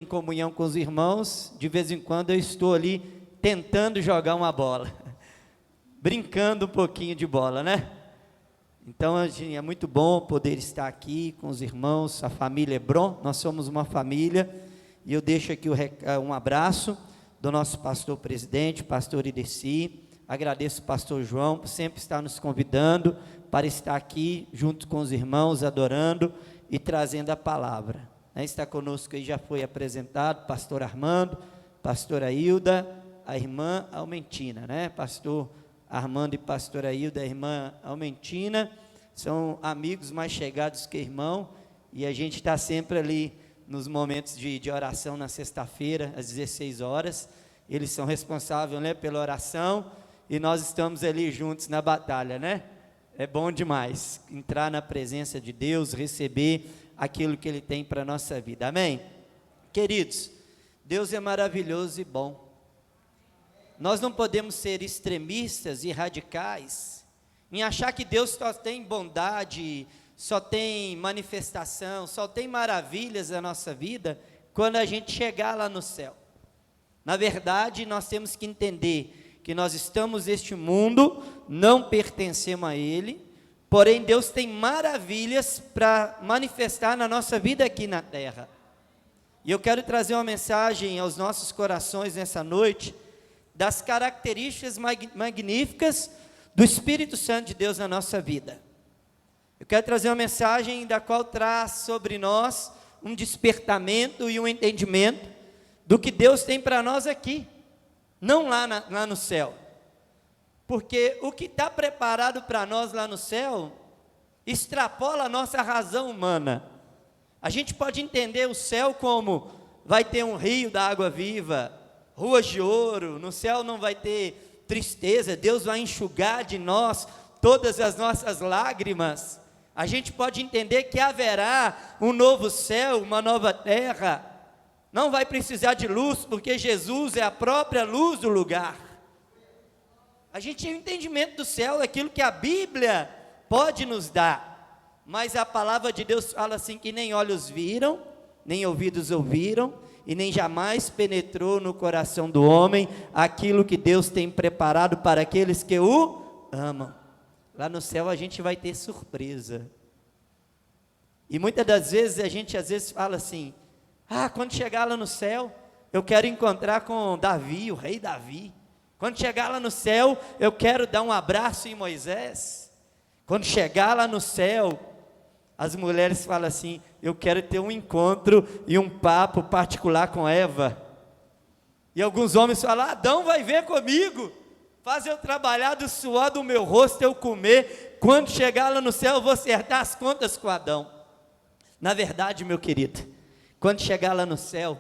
comunhão com os irmãos, de vez em quando eu estou ali tentando jogar uma bola, brincando um pouquinho de bola, né? Então é muito bom poder estar aqui com os irmãos, a família Hebron, nós somos uma família, e eu deixo aqui um abraço do nosso pastor presidente, pastor Ideci, agradeço o pastor João por sempre estar nos convidando para estar aqui junto com os irmãos, adorando e trazendo a palavra. Está conosco aí, já foi apresentado, pastor Armando, pastora Hilda, a irmã Aumentina, né? Pastor Armando e pastora Hilda, a irmã Aumentina, são amigos mais chegados que irmão, e a gente está sempre ali nos momentos de oração na sexta-feira, às 16 horas, eles são responsáveis, né, pela oração, e nós estamos ali juntos na batalha, né? É bom demais entrar na presença de Deus, receber aquilo que Ele tem para a nossa vida, amém? Queridos, Deus é maravilhoso e bom. Nós não podemos ser extremistas e radicais em achar que Deus só tem bondade, só tem manifestação, só tem maravilhas na nossa vida quando a gente chegar lá no céu. Na verdade, nós temos que entender que nós estamos neste mundo, não pertencemos a Ele, porém Deus tem maravilhas para manifestar na nossa vida aqui na terra. E eu quero trazer uma mensagem aos nossos corações nessa noite, das características magníficas do Espírito Santo de Deus na nossa vida. Eu quero trazer uma mensagem da qual traz sobre nós um despertamento e um entendimento do que Deus tem para nós aqui, não lá no céu, porque o que está preparado para nós lá no céu, extrapola a nossa razão humana. A gente pode entender o céu como, vai ter um rio da água viva, ruas de ouro, no céu não vai ter tristeza, Deus vai enxugar de nós todas as nossas lágrimas. A gente pode entender que haverá um novo céu, uma nova terra, não vai precisar de luz, porque Jesus é a própria luz do lugar. A gente tem um entendimento do céu, aquilo que a Bíblia pode nos dar, mas a palavra de Deus fala assim, que nem olhos viram, nem ouvidos ouviram, e nem jamais penetrou no coração do homem, aquilo que Deus tem preparado para aqueles que o amam. Lá no céu a gente vai ter surpresa, e muitas das vezes a gente fala assim, quando chegar lá no céu, eu quero encontrar com Davi, o rei Davi. Quando chegar lá no céu, eu quero dar um abraço em Moisés. Quando chegar lá no céu, as mulheres falam assim, eu quero ter um encontro e um papo particular com Eva. E alguns homens falam, Adão vai ver comigo, faz eu trabalhar do suor do meu rosto, eu comer. Quando chegar lá no céu, eu vou acertar as contas com Adão. Na verdade, meu querido, quando chegar lá no céu,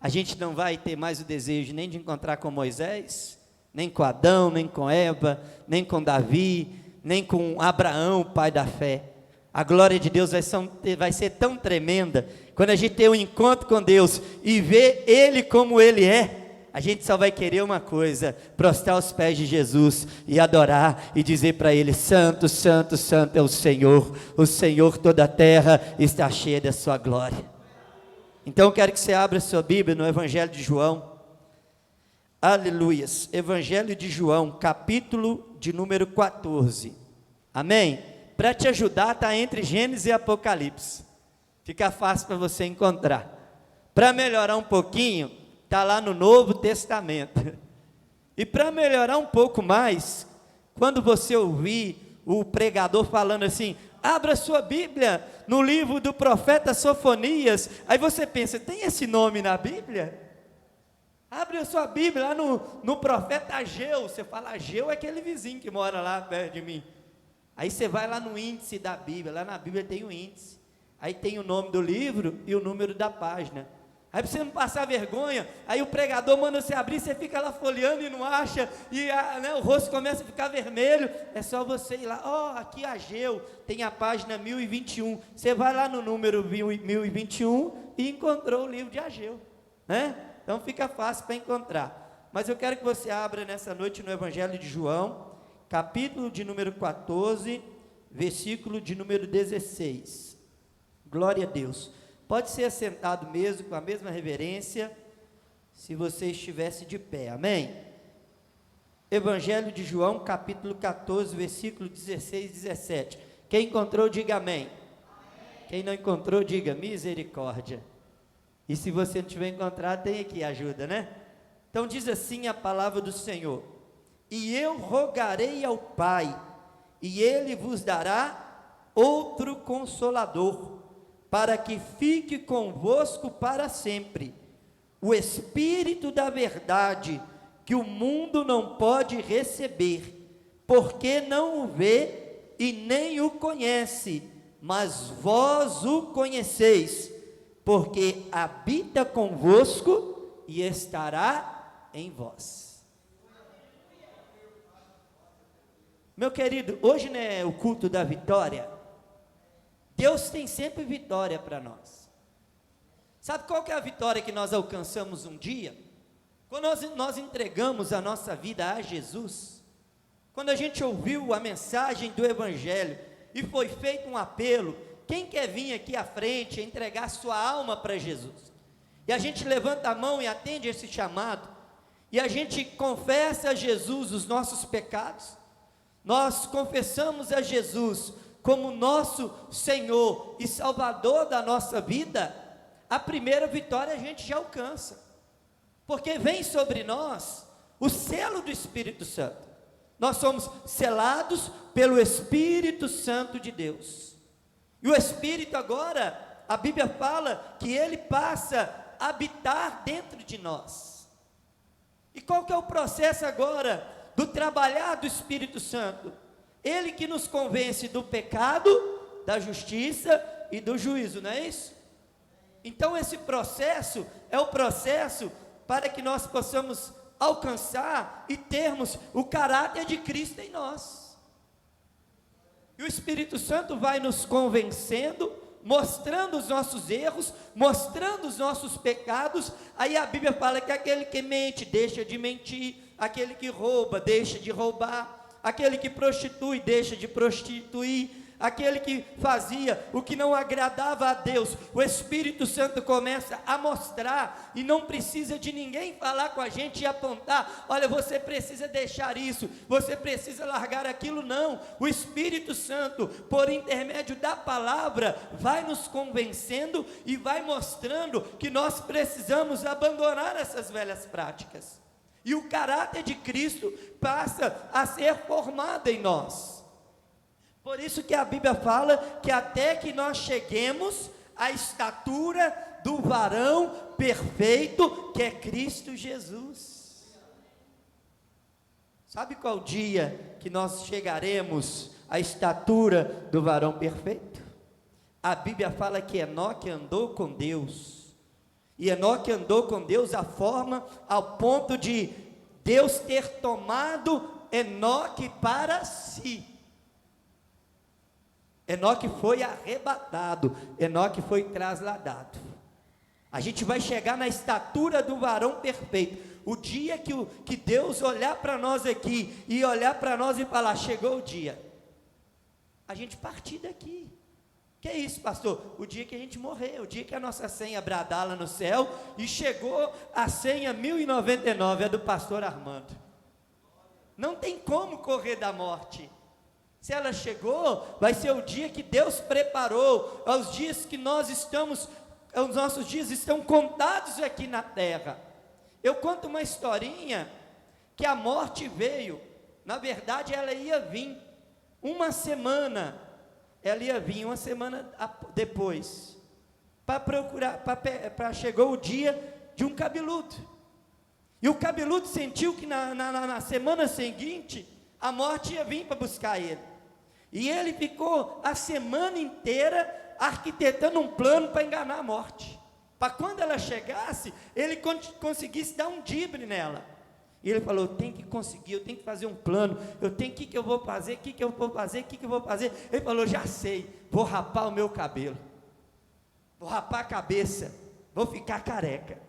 a gente não vai ter mais o desejo nem de encontrar com Moisés, nem com Adão, nem com Eva, nem com Davi, nem com Abraão, pai da fé. A glória de Deus vai ser tão tremenda, quando a gente tem um encontro com Deus e vê Ele como Ele é, a gente só vai querer uma coisa, prostrar aos pés de Jesus e adorar e dizer para Ele, santo, santo, santo é o Senhor toda a terra está cheia da sua glória. Então eu quero que você abra a sua Bíblia no Evangelho de João, aleluias, Evangelho de João, capítulo de número 14, amém? Para te ajudar, está entre Gênesis e Apocalipse, fica fácil para você encontrar. Para melhorar um pouquinho, está lá no Novo Testamento, e para melhorar um pouco mais, quando você ouvir o pregador falando assim, abra sua Bíblia no livro do profeta Sofonias, aí você pensa, tem esse nome na Bíblia? Abre a sua Bíblia lá no profeta Ageu, você fala, Ageu é aquele vizinho que mora lá perto de mim, aí você vai lá no índice da Bíblia, lá na Bíblia tem o índice, aí tem o nome do livro e o número da página, aí para você não passar vergonha, aí o pregador manda você abrir, você fica lá folheando e não acha, e o rosto começa a ficar vermelho, é só você ir lá, aqui Ageu, tem a página 1021, você vai lá no número 1021 e encontrou o livro de Ageu, né? Então fica fácil para encontrar, mas eu quero que você abra nessa noite no Evangelho de João, capítulo de número 14, versículo de número 16, glória a Deus. Pode ser assentado mesmo, com a mesma reverência, se você estivesse de pé, amém? Evangelho de João, capítulo 14, versículo 16 e 17. Quem encontrou, diga amém. Amém. Quem não encontrou, diga misericórdia. E se você não tiver encontrado, tem aqui ajuda, né? Então diz assim a palavra do Senhor: e eu rogarei ao Pai, e Ele vos dará outro Consolador, para que fique convosco para sempre, o Espírito da verdade, que o mundo não pode receber, porque não o vê e nem o conhece, mas vós o conheceis, porque habita convosco e estará em vós. Meu querido, hoje não é o culto da vitória? Deus tem sempre vitória para nós. Sabe qual que é a vitória que nós alcançamos um dia? Quando nós entregamos a nossa vida a Jesus, quando a gente ouviu a mensagem do Evangelho, e foi feito um apelo, quem quer vir aqui à frente, entregar sua alma para Jesus? E a gente levanta a mão e atende esse chamado, e a gente confessa a Jesus os nossos pecados, nós confessamos a Jesus como nosso Senhor e Salvador da nossa vida, a primeira vitória a gente já alcança, porque vem sobre nós o selo do Espírito Santo. Nós somos selados pelo Espírito Santo de Deus, e o Espírito agora, a Bíblia fala que ele passa a habitar dentro de nós. E qual que é o processo agora do trabalhar do Espírito Santo? Ele que nos convence do pecado, da justiça e do juízo, não é isso? Então esse processo é o processo para que nós possamos alcançar e termos o caráter de Cristo em nós. E o Espírito Santo vai nos convencendo, mostrando os nossos erros, mostrando os nossos pecados. Aí a Bíblia fala que aquele que mente, deixa de mentir, aquele que rouba, deixa de roubar, aquele que prostitui, deixa de prostituir, aquele que fazia o que não agradava a Deus, o Espírito Santo começa a mostrar, e não precisa de ninguém falar com a gente e apontar, olha, você precisa deixar isso, você precisa largar aquilo, não. O Espírito Santo, por intermédio da palavra, vai nos convencendo e vai mostrando que nós precisamos abandonar essas velhas práticas, e o caráter de Cristo passa a ser formado em nós. Por isso que a Bíblia fala que até que nós cheguemos à estatura do varão perfeito, que é Cristo Jesus. Sabe qual dia que nós chegaremos à estatura do varão perfeito? A Bíblia fala que Enoque andou com Deus, e Enoque andou com Deus a forma, ao ponto de Deus ter tomado Enoque para si. Enoque foi arrebatado, Enoque foi trasladado. A gente vai chegar na estatura do varão perfeito, o dia que Deus olhar para nós aqui, e olhar para nós e falar, chegou o dia, a gente partir daqui. Que é isso, pastor? O dia que a gente morrer, o dia que a nossa senha bradar lá no céu, e chegou a senha 1099, é do pastor Armando. Não tem como correr da morte. Se ela chegou, vai ser o dia que Deus preparou, os dias que nós estamos, os nossos dias estão contados aqui na terra. Eu conto uma historinha, que a morte veio, na verdade ela ia vir, uma semana depois, para procurar, chegou o dia de um cabeludo, e o cabeludo sentiu que na semana seguinte, a morte ia vir para buscar ele, e ele ficou a semana inteira arquitetando um plano para enganar a morte, para quando ela chegasse, ele conseguisse dar um drible nela. E ele falou, eu tenho que conseguir, eu tenho que fazer um plano, o que eu vou fazer, o que eu vou fazer, o que eu vou fazer. Ele falou, já sei, vou rapar o meu cabelo, vou rapar a cabeça, vou ficar careca,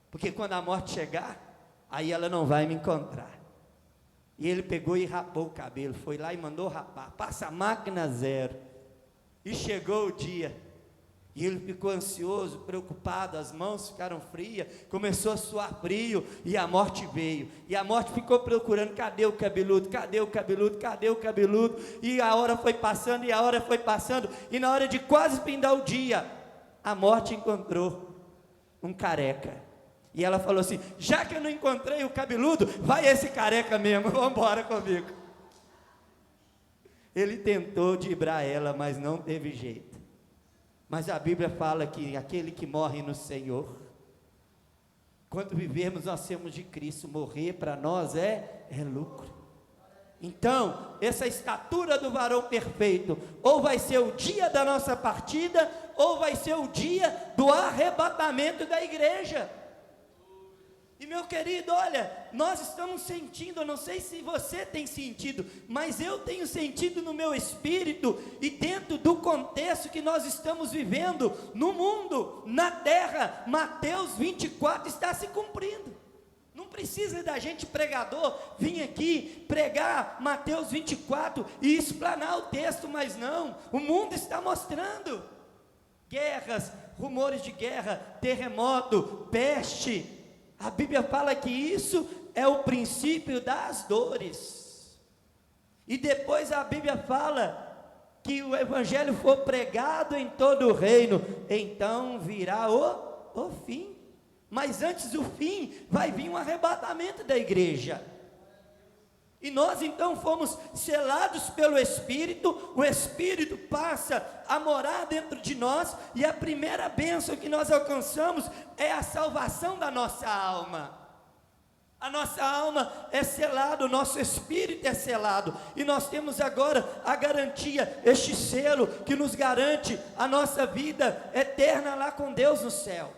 porque quando a morte chegar, aí ela não vai me encontrar. E ele pegou e rapou o cabelo, foi lá e mandou rapar, passa a máquina zero, e chegou o dia, E ele ficou ansioso, preocupado, as mãos ficaram frias, começou a suar frio, e a morte veio. E a morte ficou procurando, cadê o cabeludo, cadê o cabeludo, cadê o cabeludo? E a hora foi passando, e a hora foi passando, e na hora de quase findar o dia, a morte encontrou um careca. E ela falou assim, já que eu não encontrei o cabeludo, vai esse careca mesmo, vamos embora comigo. Ele tentou driblar ela, mas não teve jeito. Mas a Bíblia fala que aquele que morre no Senhor, quando vivermos nós temos de Cristo, morrer para nós é lucro. Então, essa estatura do varão perfeito, ou vai ser o dia da nossa partida, ou vai ser o dia do arrebatamento da igreja. E meu querido, olha, nós estamos sentindo, eu não sei se você tem sentido, mas eu tenho sentido no meu espírito, e dentro do contexto que nós estamos vivendo, no mundo, na terra, Mateus 24 está se cumprindo. Não precisa da gente pregador vir aqui pregar Mateus 24 e explanar o texto, mas não, o mundo está mostrando, guerras, rumores de guerra, terremoto, peste. A Bíblia fala que isso é o princípio das dores. E depois a Bíblia fala que o evangelho for pregado em todo o reino, então virá o fim. Mas antes do fim, vai vir um arrebatamento da igreja. E nós então fomos selados pelo Espírito, o Espírito passa a morar dentro de nós, e a primeira bênção que nós alcançamos é a salvação da nossa alma. A nossa alma é selada, o nosso espírito é selado, e nós temos agora a garantia, este selo que nos garante a nossa vida eterna lá com Deus no céu.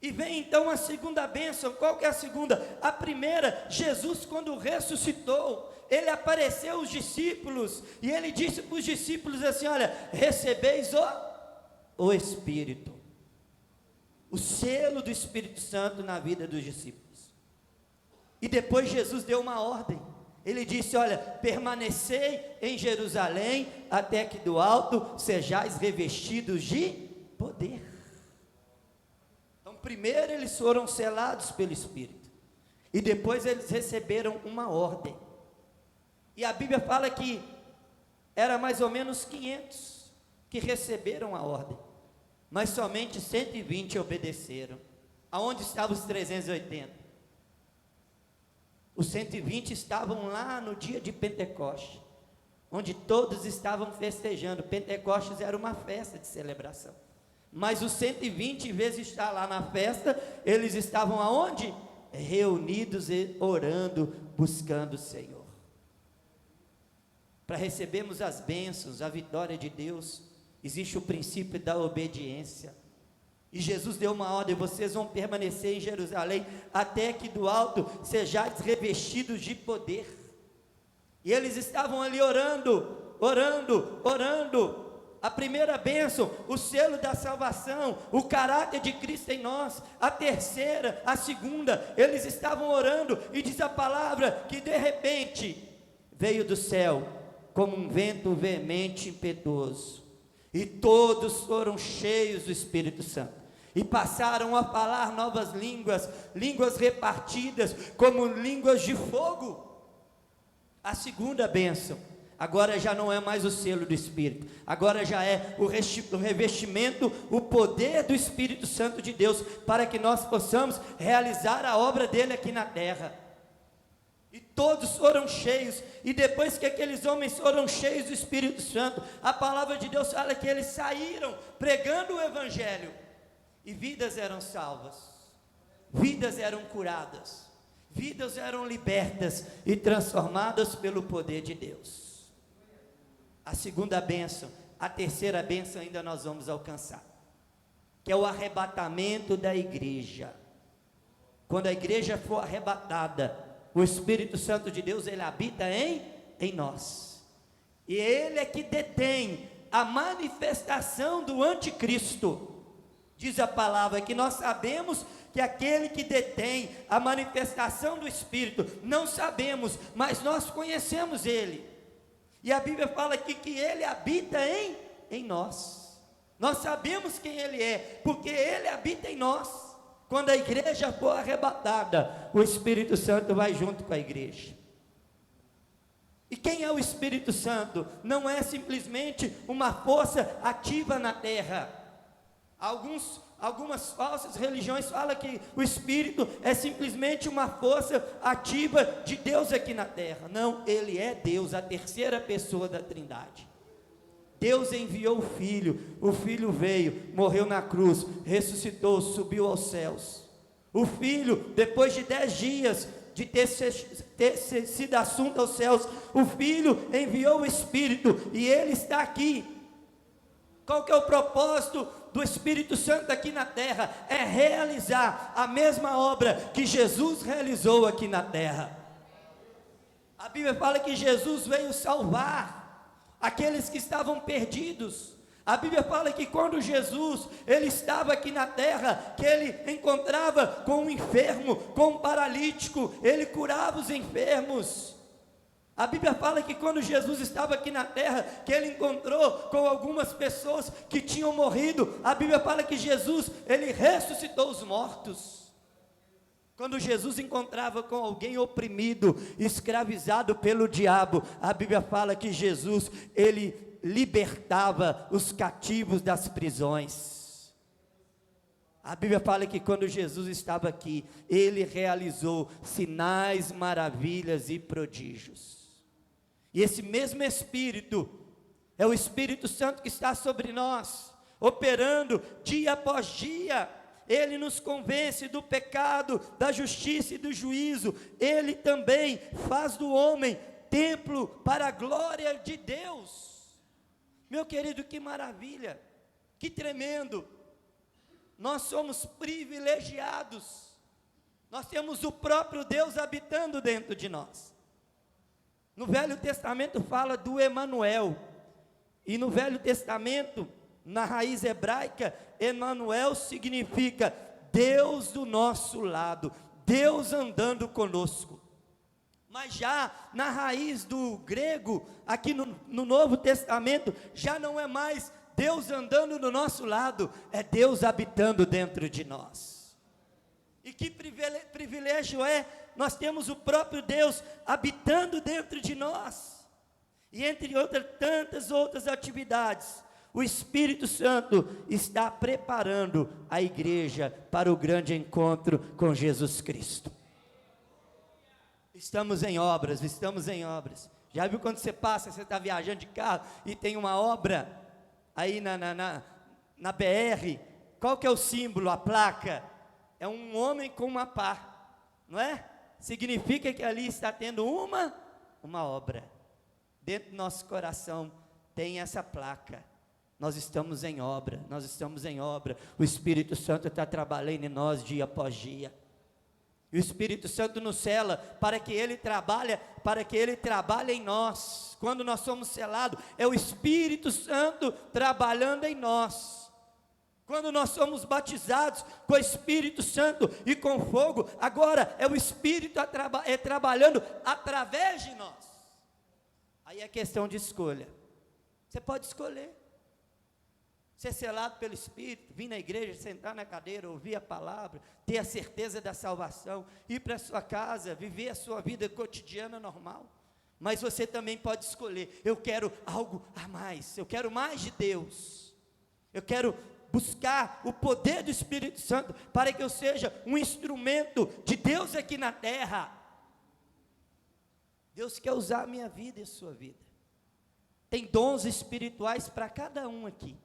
E vem então a segunda bênção. Qual que é a segunda? A primeira, Jesus quando ressuscitou, ele apareceu aos discípulos, e ele disse para os discípulos assim, olha, recebeis o Espírito, o selo do Espírito Santo na vida dos discípulos. E depois Jesus deu uma ordem, ele disse, olha, permanecei em Jerusalém, até que do alto sejais revestidos de poder. Primeiro eles foram selados pelo Espírito, e depois eles receberam uma ordem, e a Bíblia fala que era mais ou menos 500 que receberam a ordem, mas somente 120 obedeceram. Aonde estavam os 380? Os 120 estavam lá no dia de Pentecostes, onde todos estavam festejando. Pentecostes era uma festa de celebração. Mas os 120, em vez de estar lá na festa, eles estavam aonde? Reunidos e orando, buscando o Senhor. Para recebermos as bênçãos, a vitória de Deus, existe o princípio da obediência. E Jesus deu uma ordem, vocês vão permanecer em Jerusalém, até que do alto sejais revestidos de poder. E eles estavam ali orando, a primeira bênção, o selo da salvação, o caráter de Cristo em nós. A terceira, a segunda, eles estavam orando, e diz a palavra que de repente veio do céu como um vento veemente, impetuoso, e todos foram cheios do Espírito Santo, e passaram a falar novas línguas, línguas repartidas como línguas de fogo. A segunda bênção, agora já não é mais o selo do Espírito, agora já é o revestimento, o poder do Espírito Santo de Deus, para que nós possamos realizar a obra dele aqui na terra. E todos foram cheios, e depois que aqueles homens foram cheios do Espírito Santo, a palavra de Deus fala que eles saíram pregando o Evangelho, e vidas eram salvas, vidas eram curadas, vidas eram libertas e transformadas pelo poder de Deus. A segunda bênção, a terceira bênção ainda nós vamos alcançar, que é o arrebatamento da igreja. Quando a igreja for arrebatada, o Espírito Santo de Deus, ele habita em nós, e ele é que detém a manifestação do anticristo. Diz a palavra que nós sabemos que aquele que detém a manifestação do Espírito, não sabemos, mas nós conhecemos ele. E a Bíblia fala aqui que ele habita em nós. Nós sabemos quem Ele é, porque Ele habita em nós. Quando a igreja for arrebatada, o Espírito Santo vai junto com a igreja. E quem é o Espírito Santo? Não simplesmente uma força ativa na terra. Algumas falsas religiões falam que o Espírito é simplesmente uma força ativa de Deus aqui na terra. Não, Ele é Deus, a terceira pessoa da Trindade. Deus enviou o Filho veio, morreu na cruz, ressuscitou, subiu aos céus. O Filho, depois de 10 dias de ter sido assunto aos céus, o Filho enviou o Espírito, e Ele está aqui. Qual que é o propósito do Espírito Santo aqui na terra? É realizar a mesma obra que Jesus realizou aqui na terra. A Bíblia fala que Jesus veio salvar aqueles que estavam perdidos. A Bíblia fala que quando Jesus, Ele estava aqui na terra, que Ele encontrava com um enfermo, com um paralítico, Ele curava os enfermos. A Bíblia fala que quando Jesus estava aqui na terra, que Ele encontrou com algumas pessoas que tinham morrido, a Bíblia fala que Jesus, Ele ressuscitou os mortos. Quando Jesus encontrava com alguém oprimido, escravizado pelo diabo, a Bíblia fala que Jesus, Ele libertava os cativos das prisões. A Bíblia fala que quando Jesus estava aqui, Ele realizou sinais, maravilhas e prodígios. E esse mesmo Espírito, é o Espírito Santo que está sobre nós, operando dia após dia. Ele nos convence do pecado, da justiça e do juízo. Ele também faz do homem templo para a glória de Deus. Meu querido, que maravilha, que tremendo. Nós somos privilegiados. Nós temos o próprio Deus habitando dentro de nós. No Velho Testamento fala do Emanuel. E no Velho Testamento, na raiz hebraica, Emanuel significa Deus do nosso lado, Deus andando conosco. Mas já na raiz do grego, aqui no Novo Testamento, já não é mais Deus andando do nosso lado, é Deus habitando dentro de nós. E que privilégio é, nós temos o próprio Deus habitando dentro de nós. E entre tantas outras atividades, o Espírito Santo está preparando a igreja para o grande encontro com Jesus Cristo. Estamos em obras. Já viu quando você está viajando de carro e tem uma obra aí na BR? Qual que é o símbolo, a placa? É um homem com uma pá, não é? Significa que ali está tendo uma obra. Dentro do nosso coração tem essa placa. Nós estamos em obra. O Espírito Santo está trabalhando em nós dia após dia. E o Espírito Santo nos sela para que Ele trabalhe em nós. Quando nós somos selados, é o Espírito Santo trabalhando em nós. Quando nós somos batizados com o Espírito Santo e com fogo, agora é o Espírito trabalhando através de nós. Aí é questão de escolha. Você pode escolher ser selado pelo Espírito, vir na igreja, sentar na cadeira, ouvir a palavra, ter a certeza da salvação, ir para a sua casa, viver a sua vida cotidiana normal. Mas você também pode escolher: eu quero algo a mais, eu quero mais de Deus, eu quero buscar o poder do Espírito Santo, para que eu seja um instrumento de Deus aqui na terra. Deus quer usar a minha vida e a sua vida. Tem dons espirituais para cada um aqui.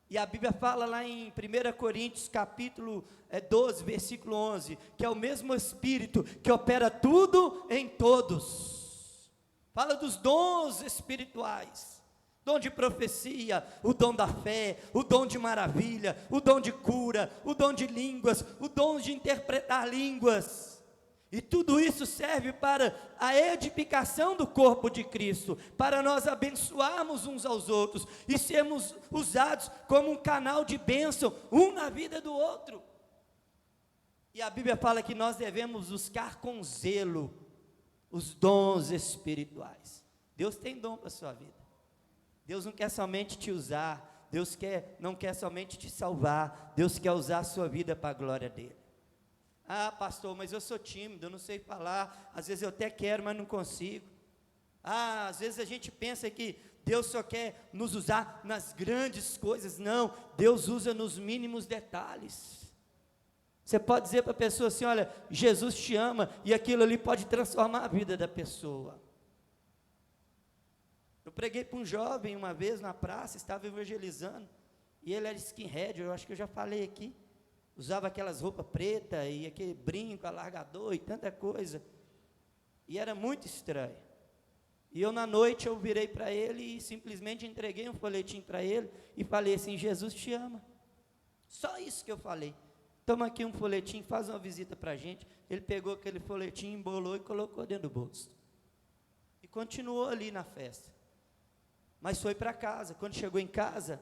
E a Bíblia fala lá em 1 Coríntios capítulo 12, versículo 11, que é o mesmo Espírito que opera tudo em todos. Fala dos dons espirituais: dom de profecia, o dom da fé, o dom de maravilha, o dom de cura, o dom de línguas, o dom de interpretar línguas. E tudo isso serve para a edificação do corpo de Cristo, para nós abençoarmos uns aos outros e sermos usados como um canal de bênção, um na vida do outro. E a Bíblia fala que nós devemos buscar com zelo os dons espirituais. Deus tem dom para a sua vida. Deus não quer somente te usar, Deus não quer somente te salvar, Deus quer usar a sua vida para a glória dele. Ah, pastor, mas eu sou tímido, eu não sei falar, às vezes eu até quero, mas não consigo. Ah, às vezes a gente pensa que Deus só quer nos usar nas grandes coisas. Não, Deus usa nos mínimos detalhes. Você pode dizer para a pessoa assim: olha, Jesus te ama, e aquilo ali pode transformar a vida da pessoa. Eu preguei para um jovem uma vez na praça, estava evangelizando, e ele era skinhead, eu acho que eu já falei aqui, usava aquelas roupas pretas, e aquele brinco, alargador, e tanta coisa, e era muito estranho. E eu na noite eu virei para ele e simplesmente entreguei um folhetim para ele, e falei assim: Jesus te ama. Só isso que eu falei. Toma aqui um folhetim, faz uma visita para a gente. Ele pegou aquele folhetim, embolou e colocou dentro do bolso, e continuou ali na festa. Mas foi para casa. Quando chegou em casa,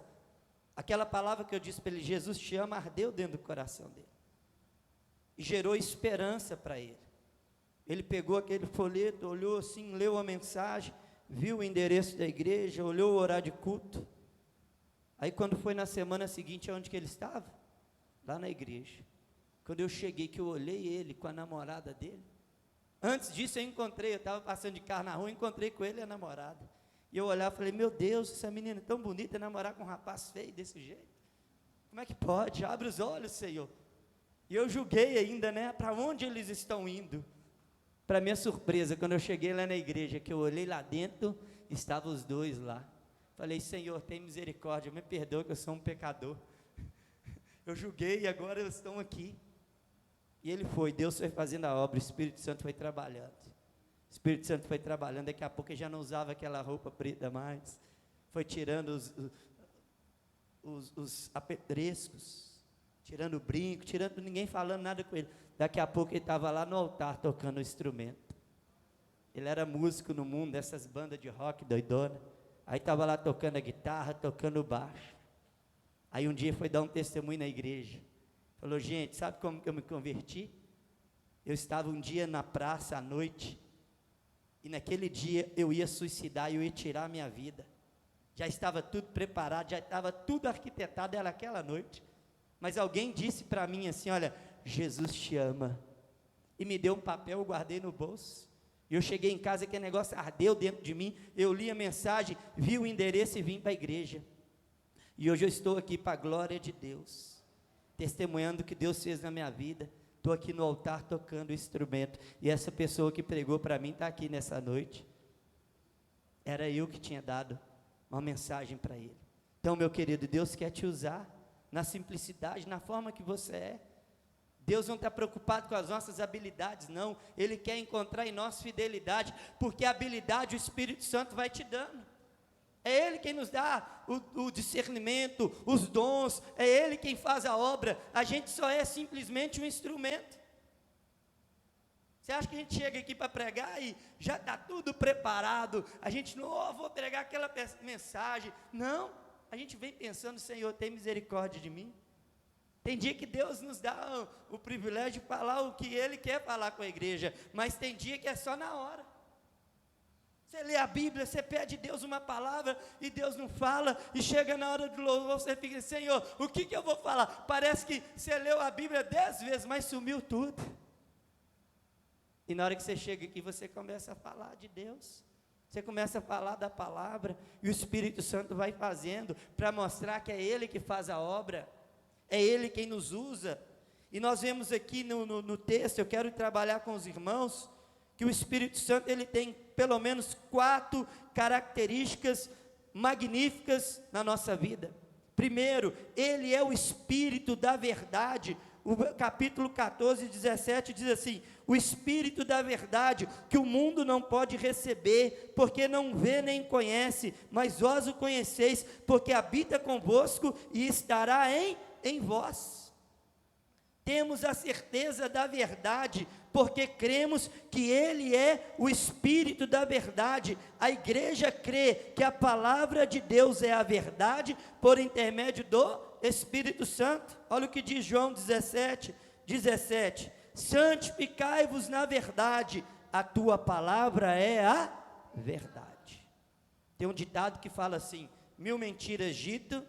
aquela palavra que eu disse para ele, Jesus te ama, ardeu dentro do coração dele, e gerou esperança para ele. Ele pegou aquele folheto, olhou assim, leu a mensagem, viu o endereço da igreja, olhou o horário de culto. Aí quando foi na semana seguinte, onde que ele estava? Lá na igreja. Quando eu cheguei, que eu olhei ele com a namorada dele, antes disso eu estava passando de carro na rua, encontrei com ele e a namorada. E eu olhava e falei: meu Deus, essa menina é tão bonita, namorar com um rapaz feio desse jeito, como é que pode? Abre os olhos, Senhor. E eu julguei ainda, né, para onde eles estão indo. Para minha surpresa, quando eu cheguei lá na igreja, que eu olhei lá dentro, estavam os dois lá. Falei: Senhor, tem misericórdia, me perdoa que eu sou um pecador. Eu julguei e agora eles estão aqui. E ele foi, Deus foi fazendo a obra, o Espírito Santo foi trabalhando. O Espírito Santo foi trabalhando, daqui a pouco ele já não usava aquela roupa preta mais, foi tirando os apetrechos, tirando o brinco, ninguém falando nada com ele. Daqui a pouco ele estava lá no altar tocando o instrumento. Ele era músico no mundo, dessas bandas de rock doidona. Aí estava lá tocando a guitarra, tocando o baixo. Aí um dia foi dar um testemunho na igreja. Falou: gente, sabe como que eu me converti? Eu estava um dia na praça à noite, e naquele dia eu ia suicidar, eu ia tirar a minha vida. Já estava tudo preparado, já estava tudo arquitetado, era aquela noite. Mas alguém disse para mim assim: olha, Jesus te ama. E me deu um papel, eu guardei no bolso. E eu cheguei em casa, aquele negócio ardeu dentro de mim. Eu li a mensagem, vi o endereço e vim para a igreja. E hoje eu estou aqui para a glória de Deus, testemunhando o que Deus fez na minha vida. Estou aqui no altar tocando o instrumento, e essa pessoa que pregou para mim está aqui nessa noite. Era eu que tinha dado uma mensagem para ele. Então, meu querido, Deus quer te usar na simplicidade, na forma que você é. Deus não está preocupado com as nossas habilidades, não. Ele quer encontrar em nós fidelidade, porque a habilidade o Espírito Santo vai te dando. É Ele quem nos dá o discernimento, os dons, é Ele quem faz a obra, a gente só é simplesmente um instrumento. Você acha que a gente chega aqui para pregar e já está tudo preparado, a gente não, vou pregar aquela mensagem, não, a gente vem pensando: Senhor, tem misericórdia de mim. Tem dia que Deus nos dá o privilégio de falar o que Ele quer falar com a igreja, mas tem dia que é só na hora. Você lê a Bíblia, você pede a Deus uma palavra e Deus não fala, e chega na hora do louvor, você fica: Senhor, o que eu vou falar? Parece que você leu a Bíblia 10 vezes, mas sumiu tudo. E na hora que você chega aqui, você começa a falar de Deus, você começa a falar da palavra, e o Espírito Santo vai fazendo, para mostrar que é Ele que faz a obra, é Ele quem nos usa. E nós vemos aqui no texto, eu quero trabalhar com os irmãos, que o Espírito Santo ele tem pelo menos 4 características magníficas na nossa vida. Primeiro, ele é o Espírito da verdade. O capítulo 14, 17 diz assim: o Espírito da verdade, que o mundo não pode receber, porque não vê nem conhece, mas vós o conheceis, porque habita convosco e estará em vós. Temos a certeza da verdade, porque cremos que Ele é o Espírito da verdade. A igreja crê que a palavra de Deus é a verdade, por intermédio do Espírito Santo. Olha o que diz João 17, santificai-vos na verdade, a tua palavra é a verdade. Tem um ditado que fala assim: 1000 mentiras ditas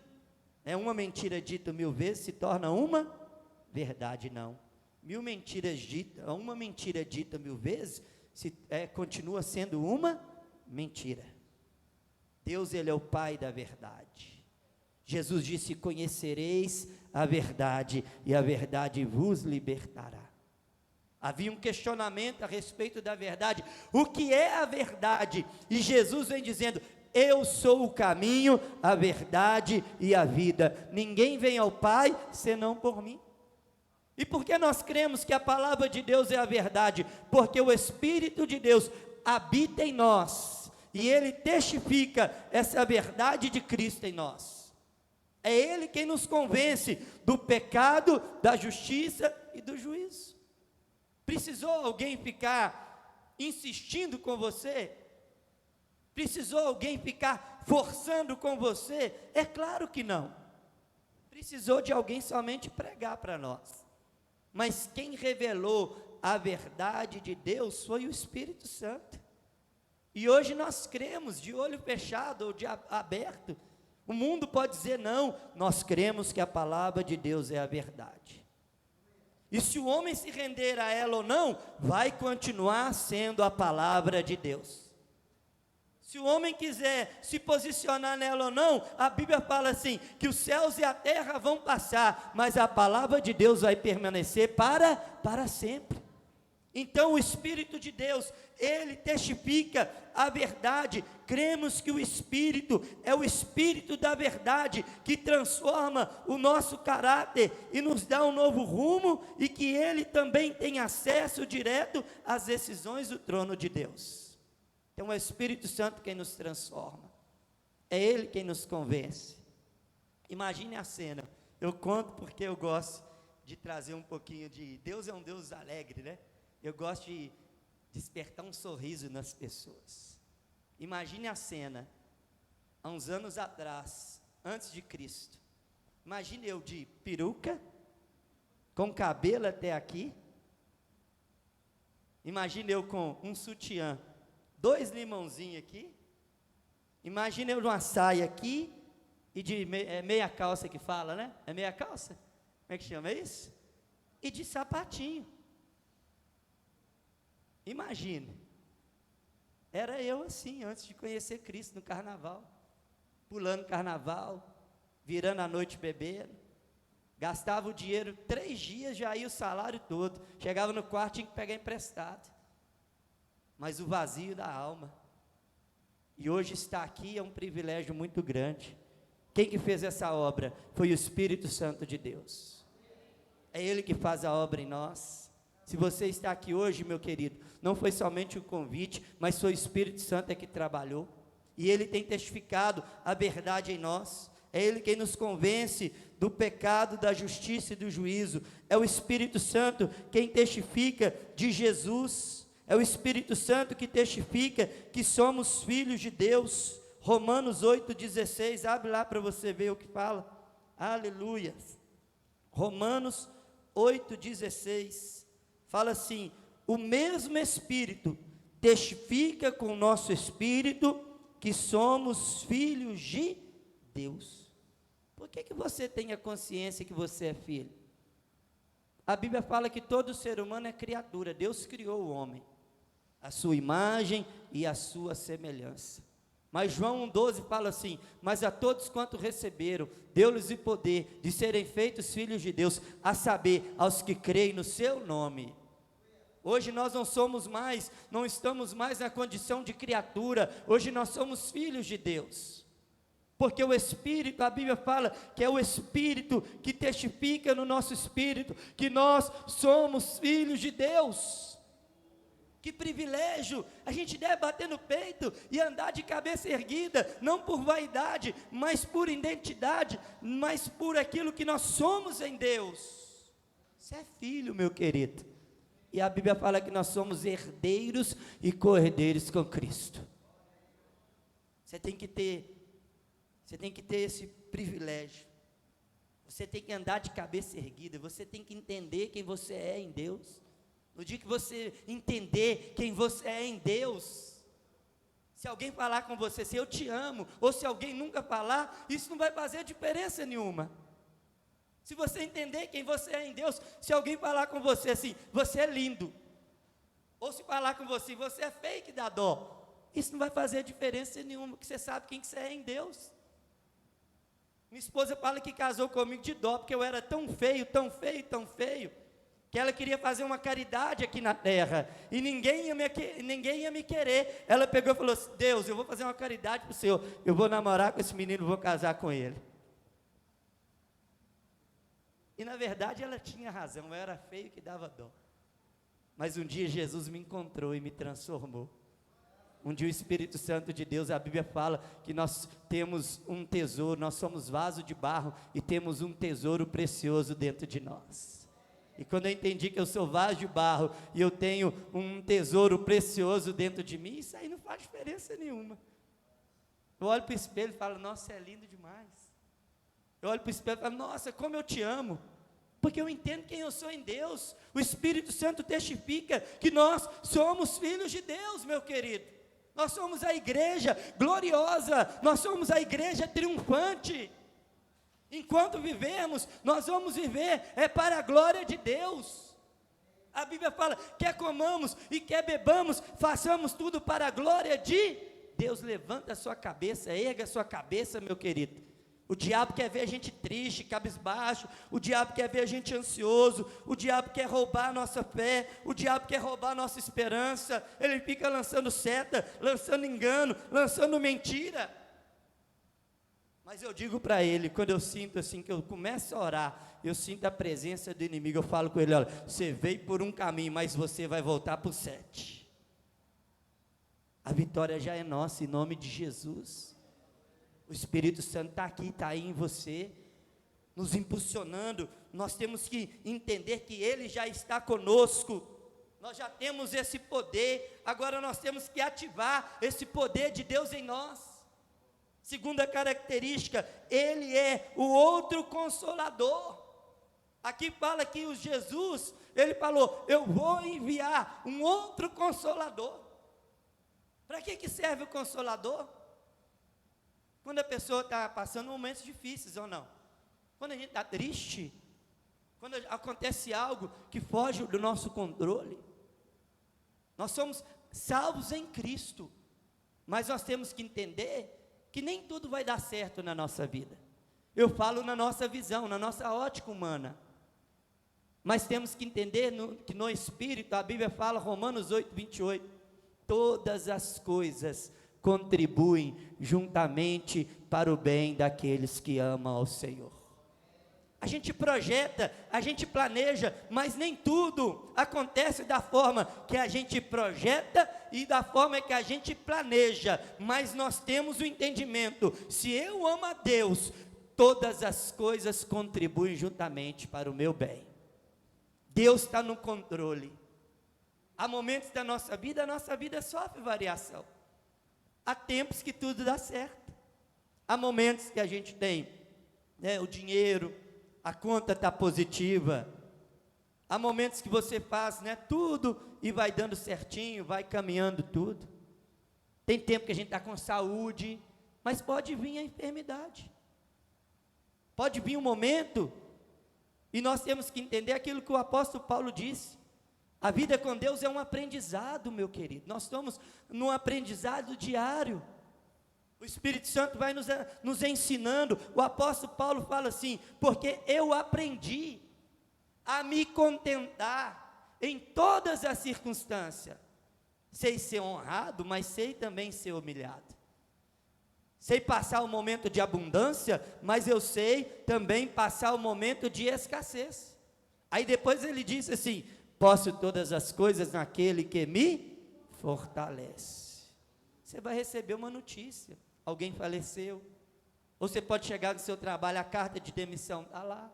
É uma mentira dita 1000 vezes, se torna uma verdade, não. Uma mentira dita 1000 vezes, continua sendo uma mentira. Deus, Ele é o Pai da verdade. Jesus disse: conhecereis a verdade, e a verdade vos libertará. Havia um questionamento a respeito da verdade. O que é a verdade? E Jesus vem dizendo: eu sou o caminho, a verdade e a vida. Ninguém vem ao Pai senão por mim. E por que nós cremos que a palavra de Deus é a verdade? Porque o Espírito de Deus habita em nós, e Ele testifica essa verdade de Cristo em nós. É Ele quem nos convence do pecado, da justiça e do juízo. Precisou alguém ficar insistindo com você? Precisou alguém ficar forçando com você? É claro que não. Precisou de alguém somente pregar para nós. Mas quem revelou a verdade de Deus foi o Espírito Santo. E hoje nós cremos, de olho fechado ou de aberto. O mundo pode dizer não, nós cremos que a palavra de Deus é a verdade. E se o homem se render a ela ou não, vai continuar sendo a palavra de Deus. Se o homem quiser se posicionar nela ou não, a Bíblia fala assim, que os céus e a terra vão passar, mas a palavra de Deus vai permanecer para sempre. Então o Espírito de Deus, Ele testifica a verdade. Cremos que o Espírito é o Espírito da verdade, que transforma o nosso caráter e nos dá um novo rumo, e que Ele também tem acesso direto às decisões do trono de Deus. Então é o Espírito Santo quem nos transforma, é Ele quem nos convence. Imagine a cena, eu conto porque eu gosto de trazer um pouquinho de... Deus é um Deus alegre, né? Eu gosto de despertar um sorriso nas pessoas. Imagine a cena, há uns anos atrás, antes de Cristo. Imagine eu de peruca, com cabelo até aqui. Imagine eu com um sutiã, 2 limãozinhos aqui. Imagine eu numa saia aqui, e de meia calça que fala, né? É meia calça? Como é que chama isso? E de sapatinho. Imagine, era eu assim, antes de conhecer Cristo no carnaval, pulando carnaval, virando a noite bebendo, gastava o dinheiro 3 dias, já ia o salário todo, chegava no quarto, tinha que pegar emprestado, mas o vazio da alma, e hoje estar aqui é um privilégio muito grande. Quem que fez essa obra? Foi o Espírito Santo de Deus, é Ele que faz a obra em nós. Se você está aqui hoje, meu querido, não foi somente o convite, mas foi o Espírito Santo que trabalhou, e Ele tem testificado a verdade em nós. É Ele quem nos convence do pecado, da justiça e do juízo. É o Espírito Santo quem testifica de Jesus. É o Espírito Santo que testifica que somos filhos de Deus. Romanos 8,16, abre lá para você ver o que fala. Aleluia. Romanos 8,16. Fala assim: o mesmo Espírito testifica com o nosso espírito que somos filhos de Deus. Por que você tem a consciência que você é filho? A Bíblia fala que todo ser humano é criatura. Deus criou o homem, a sua imagem e a sua semelhança. Mas João 1,12 fala assim: mas a todos quanto receberam, deu-lhes o poder de serem feitos filhos de Deus, a saber, aos que creem no seu nome. Hoje nós não estamos mais na condição de criatura, hoje nós somos filhos de Deus, porque o Espírito, a Bíblia fala que é o Espírito que testifica no nosso espírito, que nós somos filhos de Deus. Que privilégio, a gente deve bater no peito e andar de cabeça erguida, não por vaidade, mas por identidade, mas por aquilo que nós somos em Deus. Você é filho, meu querido. E a Bíblia fala que nós somos herdeiros e co-herdeiros com Cristo. Você tem que ter esse privilégio. Você tem que andar de cabeça erguida. Você tem que entender quem você é em Deus. No dia que você entender quem você é em Deus, Se alguém falar com você, se eu te amo, ou se alguém nunca falar, isso não vai fazer diferença nenhuma. Se você entender quem você é em Deus, se alguém falar com você assim, você é lindo, ou se falar com você, você é feio que dá dó, isso não vai fazer diferença nenhuma, porque você sabe quem que você é em Deus. Minha esposa fala que casou comigo de dó, porque eu era tão feio, tão feio, tão feio, que ela queria fazer uma caridade aqui na terra, e ninguém ia me querer. Ela pegou e falou assim, Deus, eu vou fazer uma caridade para o Senhor, eu vou namorar com esse menino, vou casar com ele. E na verdade ela tinha razão, eu era feio que dava dó. Mas um dia Jesus me encontrou e me transformou. Um dia o Espírito Santo de Deus, a Bíblia fala que nós temos um tesouro, nós somos vaso de barro e temos um tesouro precioso dentro de nós. E quando eu entendi que eu sou vaso de barro e eu tenho um tesouro precioso dentro de mim, isso aí não faz diferença nenhuma. Eu olho para o espelho e falo, nossa, você é lindo demais. Eu olho para o espelho e falo, nossa, como eu te amo. Porque eu entendo quem eu sou em Deus. O Espírito Santo testifica que nós somos filhos de Deus, meu querido. Nós somos a igreja gloriosa, nós somos a igreja triunfante. Enquanto vivemos, nós vamos viver para a glória de Deus. A Bíblia fala, quer comamos e quer bebamos, façamos tudo para a glória de Deus. Levanta a sua cabeça, erga a sua cabeça, meu querido. O diabo quer ver a gente triste, cabisbaixo, o diabo quer ver a gente ansioso, o diabo quer roubar a nossa fé, o diabo quer roubar a nossa esperança, ele fica lançando seta, lançando engano, lançando mentira. Mas eu digo para ele, quando eu sinto assim, que eu começo a orar, eu sinto a presença do inimigo, eu falo com ele, olha, você veio por um caminho, mas você vai voltar por 7. A vitória já é nossa, em nome de Jesus. O Espírito Santo está aqui, está aí em você, nos impulsionando. Nós temos que entender que Ele já está conosco, nós já temos esse poder, agora nós temos que ativar esse poder de Deus em nós. Segunda característica, Ele é o outro consolador. Aqui fala que o Jesus, Ele falou, eu vou enviar um outro consolador. Para que serve o consolador? Quando a pessoa está passando momentos difíceis ou não? Quando a gente está triste? Quando acontece algo que foge do nosso controle? Nós somos salvos em Cristo, mas nós temos que entender que nem tudo vai dar certo na nossa vida. Eu falo na nossa visão, na nossa ótica humana. Mas temos que entender que no Espírito, a Bíblia fala, Romanos 8, 28, todas as coisas contribuem juntamente para o bem daqueles que amam ao Senhor. A gente projeta, a gente planeja, mas nem tudo acontece da forma que a gente projeta e da forma que a gente planeja, mas nós temos o entendimento, se eu amo a Deus, todas as coisas contribuem juntamente para o meu bem. Deus está no controle. Há momentos da nossa vida, a nossa vida sofre variação. Há tempos que tudo dá certo. Há momentos que a gente tem o dinheiro, a conta está positiva. Há momentos que você faz tudo e vai dando certinho, vai caminhando tudo. Tem tempo que a gente está com saúde, mas pode vir a enfermidade. Pode vir um momento, e nós temos que entender aquilo que o apóstolo Paulo disse. A vida com Deus é um aprendizado, meu querido. Nós estamos num aprendizado diário. O Espírito Santo vai nos ensinando. O apóstolo Paulo fala assim, porque eu aprendi a me contentar em todas as circunstâncias. Sei ser honrado, mas sei também ser humilhado. Sei passar o momento de abundância, mas eu sei também passar o momento de escassez. Aí depois ele diz assim, posso todas as coisas naquele que me fortalece. Você vai receber uma notícia. Alguém faleceu, ou você pode chegar no seu trabalho, a carta de demissão está lá.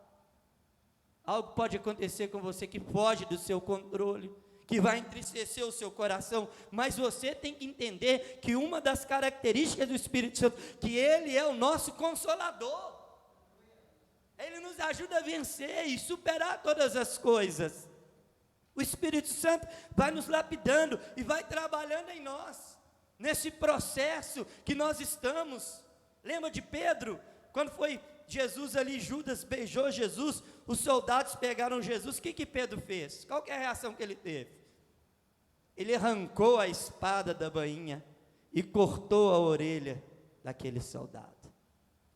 Algo pode acontecer com você que foge do seu controle, que vai entristecer o seu coração, mas você tem que entender que uma das características do Espírito Santo, que Ele é o nosso consolador, Ele nos ajuda a vencer e superar todas as coisas. O Espírito Santo vai nos lapidando e vai trabalhando em nós. nesse processo que nós estamos. Lembra de Pedro? Quando foi Jesus ali, Judas beijou Jesus, os soldados pegaram Jesus, o que Pedro fez? Qual que é a reação que ele teve? Ele arrancou a espada da bainha e cortou a orelha daquele soldado.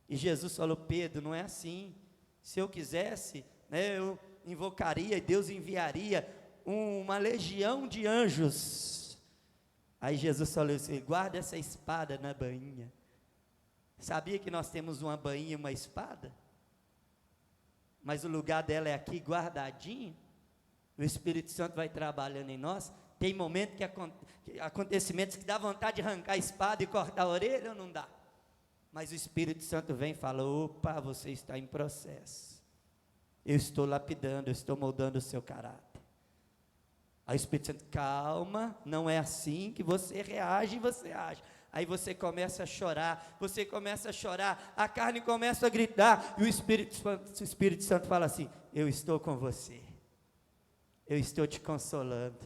E Jesus falou: Pedro, não é assim. Se eu quisesse, eu invocaria e Deus enviaria uma legião de anjos. Aí Jesus falou assim: guarda essa espada na bainha. Sabia que nós temos uma bainha e uma espada? Mas o lugar dela é aqui guardadinho. O Espírito Santo vai trabalhando em nós. Tem momentos acontecimentos que dá vontade de arrancar a espada e cortar a orelha, ou não dá? Mas o Espírito Santo vem e fala: opa, você está em processo. Eu estou lapidando, eu estou moldando o seu caráter. Aí o Espírito Santo: calma, não é assim que você reage e você age. Aí você começa a chorar, a carne começa a gritar, e o Espírito Santo fala assim: eu estou com você, eu estou te consolando,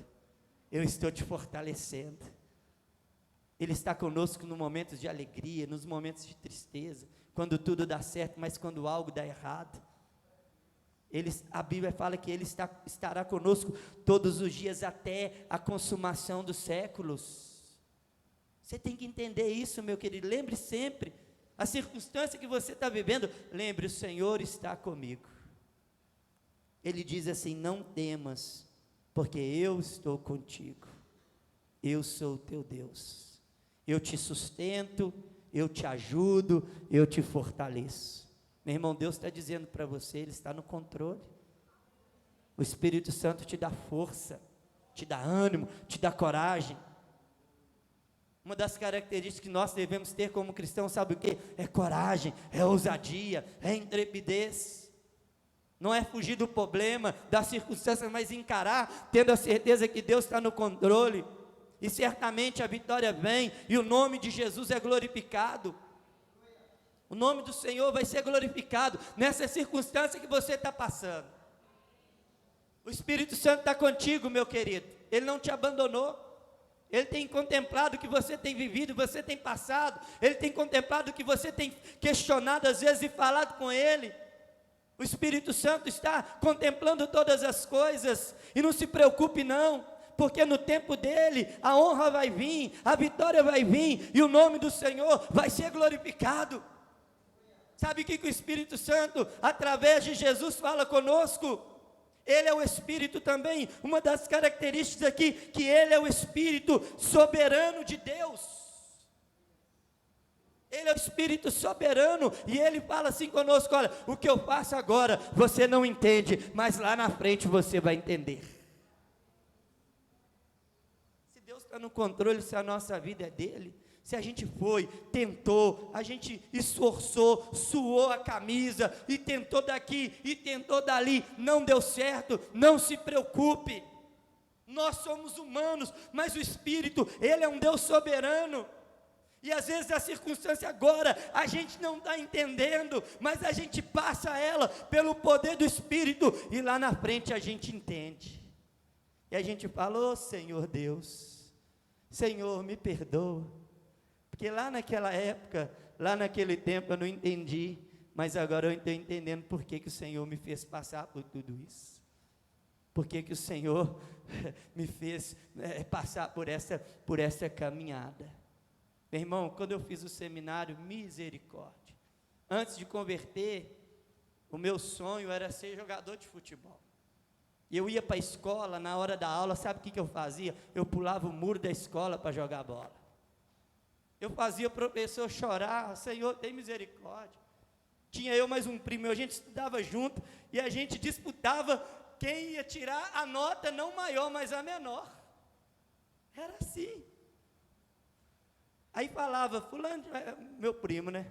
eu estou te fortalecendo. Ele está conosco nos momentos de alegria, nos momentos de tristeza, quando tudo dá certo, mas quando algo dá errado. A Bíblia fala que Ele estará conosco todos os dias até a consumação dos séculos. Você tem que entender isso, meu querido. Lembre sempre, a circunstância que você está vivendo, lembre, o Senhor está comigo. Ele diz assim: não temas, porque eu estou contigo. Eu sou o teu Deus. Eu te sustento, eu te ajudo, eu te fortaleço. Meu irmão, Deus está dizendo para você, Ele está no controle. O Espírito Santo te dá força, te dá ânimo, te dá coragem. Uma das características que nós devemos ter como cristãos, sabe o que? É coragem, é ousadia, é intrepidez. Não é fugir do problema, das circunstâncias, mas encarar, tendo a certeza que Deus está no controle. E certamente a vitória vem, e o nome de Jesus é glorificado. O nome do Senhor vai ser glorificado nessa circunstância que você está passando. O Espírito Santo está contigo, meu querido. Ele não te abandonou. Ele tem contemplado o que você tem vivido, você tem passado. Ele tem contemplado o que você tem questionado às vezes e falado com Ele. O Espírito Santo está contemplando todas as coisas. E não se preocupe não, porque no tempo dEle a honra vai vir, a vitória vai vir, e o nome do Senhor vai ser glorificado. Sabe o que o Espírito Santo, através de Jesus, fala conosco? Ele é o Espírito também, uma das características aqui, que Ele é o Espírito soberano de Deus. Ele é o Espírito soberano, e Ele fala assim conosco: olha, o que eu faço agora, você não entende, mas lá na frente você vai entender. Se Deus está no controle, se a nossa vida é dEle, se a gente foi, tentou, a gente esforçou, suou a camisa, e tentou daqui, e tentou dali, não deu certo, não se preocupe. Nós somos humanos, mas o Espírito, Ele é um Deus soberano. E às vezes a circunstância agora, a gente não está entendendo, mas a gente passa ela pelo poder do Espírito, e lá na frente a gente entende. E a gente fala: ô Senhor Deus, Senhor, me perdoa. Porque lá naquela época, lá naquele tempo eu não entendi, mas agora eu estou entendendo por que o Senhor me fez passar por tudo isso. Por que o Senhor me fez passar por essa caminhada. Meu irmão, quando eu fiz o seminário, misericórdia. Antes de converter, o meu sonho era ser jogador de futebol. Eu ia para a escola, na hora da aula, sabe o que eu fazia? Eu pulava o muro da escola para jogar bola. Eu fazia o professor chorar: Senhor, tem misericórdia. Tinha eu mais um primo, a gente estudava junto, e a gente disputava quem ia tirar a nota não maior, mas a menor. Era assim. Aí falava: fulano, meu primo, né?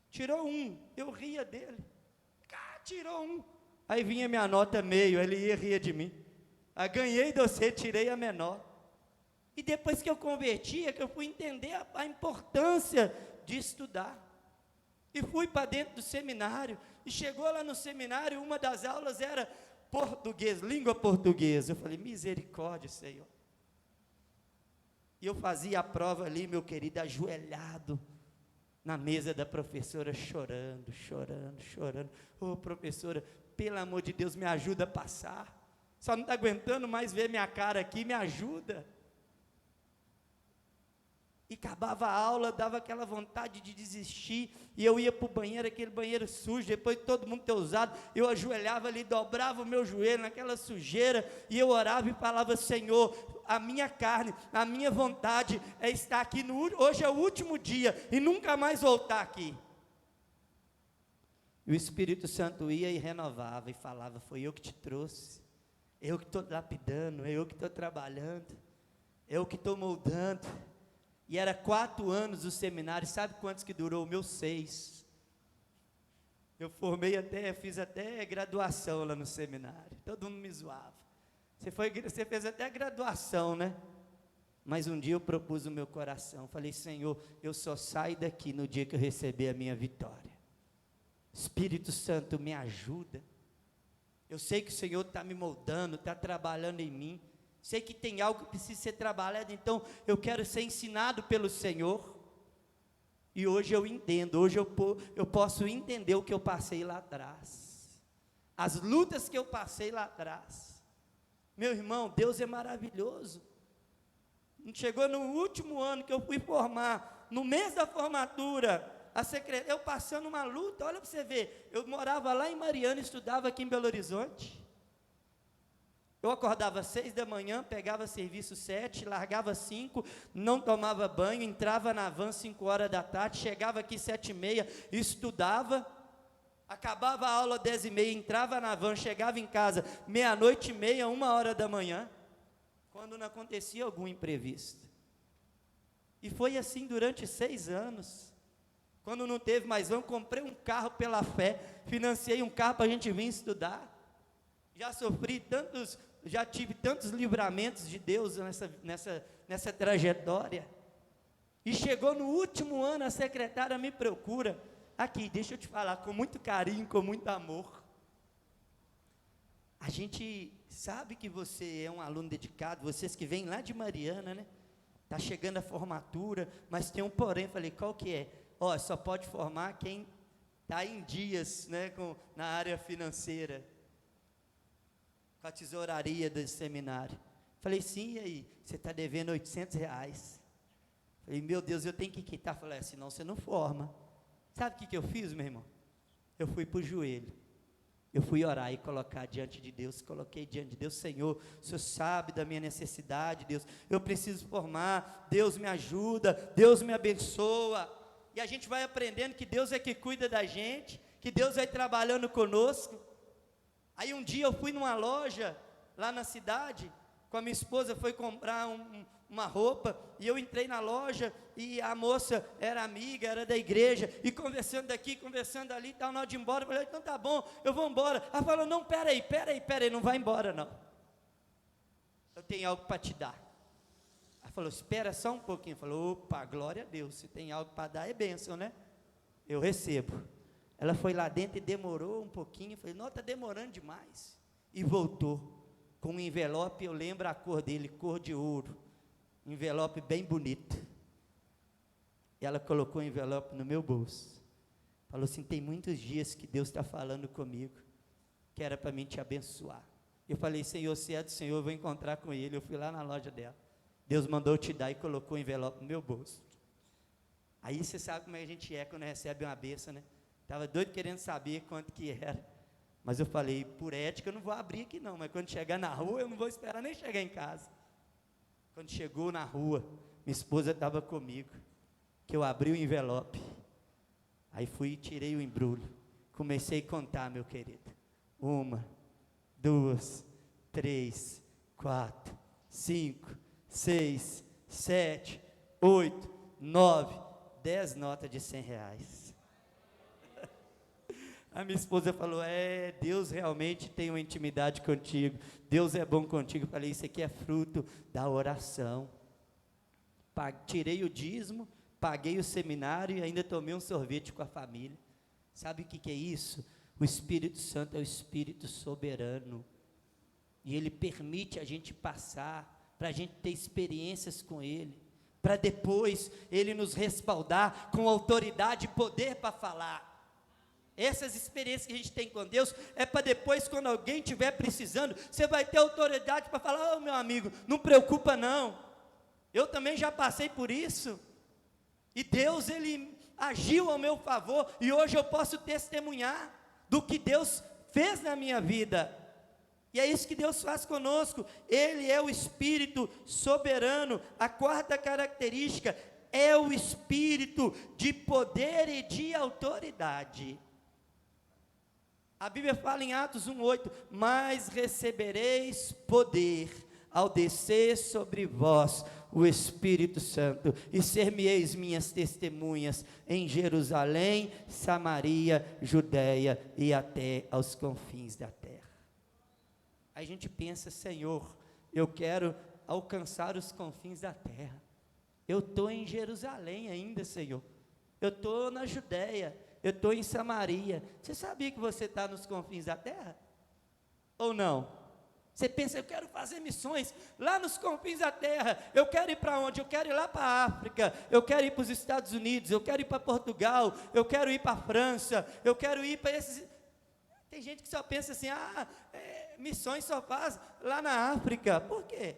Tirou 1, eu ria dele. Tirou 1. Aí vinha minha nota meio, ele ria de mim. Ganhei de você, tirei a menor. E depois que eu convertia, que eu fui entender a importância de estudar. E fui para dentro do seminário, e chegou lá no seminário, uma das aulas era português, língua portuguesa. Eu falei: misericórdia, Senhor. E eu fazia a prova ali, meu querido, ajoelhado na mesa da professora, chorando, chorando, chorando. Ô professora, pelo amor de Deus, me ajuda a passar. Só não está aguentando mais ver minha cara aqui, me ajuda. E acabava a aula, dava aquela vontade de desistir, e eu ia para o banheiro, aquele banheiro sujo, depois de todo mundo ter usado, eu ajoelhava ali, dobrava o meu joelho naquela sujeira, e eu orava e falava: Senhor, a minha carne, a minha vontade é estar aqui, hoje é o último dia, e nunca mais voltar aqui. E o Espírito Santo ia e renovava, e falava: foi eu que te trouxe, eu que estou lapidando, eu que estou trabalhando, eu que estou moldando. E era 4 anos o seminário, sabe quantos que durou? O meu 6. Eu fiz até graduação lá no seminário, todo mundo me zoava. Você fez até graduação, né? Mas um dia eu propus o meu coração, falei: Senhor, eu só saio daqui no dia que eu receber a minha vitória. Espírito Santo, me ajuda. Eu sei que o Senhor está me moldando, está trabalhando em mim. Sei que tem algo que precisa ser trabalhado, então eu quero ser ensinado pelo Senhor. E hoje eu entendo, hoje eu posso entender o que eu passei lá atrás, as lutas que eu passei lá atrás. Meu irmão, Deus é maravilhoso. Chegou no último ano que eu fui formar, no mês da formatura, eu passando uma luta, olha para você ver, eu morava lá em Mariana, estudava aqui em Belo Horizonte. Eu acordava às 6 da manhã, pegava serviço 7, largava 5, não tomava banho, entrava na van 5 horas da tarde, chegava aqui 7h30, estudava, acabava a aula 10h30, entrava na van, chegava em casa 00:30, 1h da manhã, quando não acontecia algum imprevisto. E foi assim durante 6 anos. Quando não teve mais van, comprei um carro pela fé, financiei um carro para a gente vir estudar. Já tive tantos livramentos de Deus nessa trajetória. E chegou no último ano, a secretária me procura. Aqui, deixa eu te falar, com muito carinho, com muito amor. A gente sabe que você é um aluno dedicado, vocês que vêm lá de Mariana, né? Está chegando a formatura, mas tem um porém. Eu falei: qual que é? Só pode formar quem está em dias, né, na área financeira, com a tesouraria do seminário. Falei: sim, e aí? Você está devendo R$800. Falei: meu Deus, eu tenho que quitar. Falei: senão você não forma. Sabe o que eu fiz, meu irmão? Eu fui para o joelho, eu fui orar e colocar diante de Deus, coloquei diante de Deus: Senhor, o Senhor sabe da minha necessidade, Deus, eu preciso formar, Deus me ajuda, Deus me abençoa. E a gente vai aprendendo que Deus é que cuida da gente, que Deus vai trabalhando conosco. Aí um dia eu fui numa loja, lá na cidade, com a minha esposa, foi comprar uma roupa, e eu entrei na loja, e a moça era amiga, era da igreja, e conversando daqui, conversando ali, tal, na hora de ir embora, eu falei: então tá bom, eu vou embora. Ela falou: não, peraí, não vai embora não, eu tenho algo para te dar. Ela falou: espera só um pouquinho. Falou: opa, glória a Deus, se tem algo para dar é bênção, né? Eu recebo. Ela foi lá dentro e demorou um pouquinho. Eu falei: não, está demorando demais. E voltou com um envelope, eu lembro a cor dele, cor de ouro, envelope bem bonito. E ela colocou o envelope no meu bolso, falou assim: tem muitos dias que Deus está falando comigo, que era para mim te abençoar. Eu falei: Senhor, se é do Senhor, eu vou encontrar com ele. Eu fui lá na loja dela, Deus mandou te dar, e colocou o envelope no meu bolso. Aí você sabe como é que a gente é quando recebe uma bênção, né? Estava doido querendo saber quanto que era, mas eu falei: por ética eu não vou abrir aqui não, mas quando chegar na rua eu não vou esperar nem chegar em casa. Quando chegou na rua, minha esposa estava comigo, que eu abri o envelope, aí fui e tirei o embrulho, comecei a contar, meu querido: 1, 2, 3, 4, 5, 6, 7, 8, 9, 10 notas de R$100. A minha esposa falou: Deus realmente tem uma intimidade contigo, Deus é bom contigo. Eu falei: isso aqui é fruto da oração. Tirei o dízimo, paguei o seminário e ainda tomei um sorvete com a família. Sabe o que é isso? O Espírito Santo é o Espírito soberano, e Ele permite a gente passar, para a gente ter experiências com Ele. para depois Ele nos respaldar com autoridade e poder para falar. Essas experiências que a gente tem com Deus, é para depois, quando alguém estiver precisando, você vai ter autoridade para falar: meu amigo, não preocupa não, eu também já passei por isso, e Deus, Ele agiu ao meu favor, e hoje eu posso testemunhar do que Deus fez na minha vida. E é isso que Deus faz conosco. Ele é o Espírito soberano. A quarta característica é o Espírito de poder e de autoridade. A Bíblia fala em Atos 1:8: mas recebereis poder ao descer sobre vós o Espírito Santo, e ser-me-eis minhas testemunhas em Jerusalém, Samaria, Judéia e até aos confins da terra. Aí a gente pensa: Senhor, eu quero alcançar os confins da terra, eu estou em Jerusalém ainda, Senhor, eu estou na Judéia, eu estou em Samaria. Você sabia que você está nos confins da terra? Ou não? Você pensa: eu quero fazer missões lá nos confins da terra. Eu quero ir para onde? Eu quero ir lá para a África, eu quero ir para os Estados Unidos, eu quero ir para Portugal, eu quero ir para a França, eu quero ir para esses... Tem gente que só pensa assim: missões só faz lá na África. Por quê?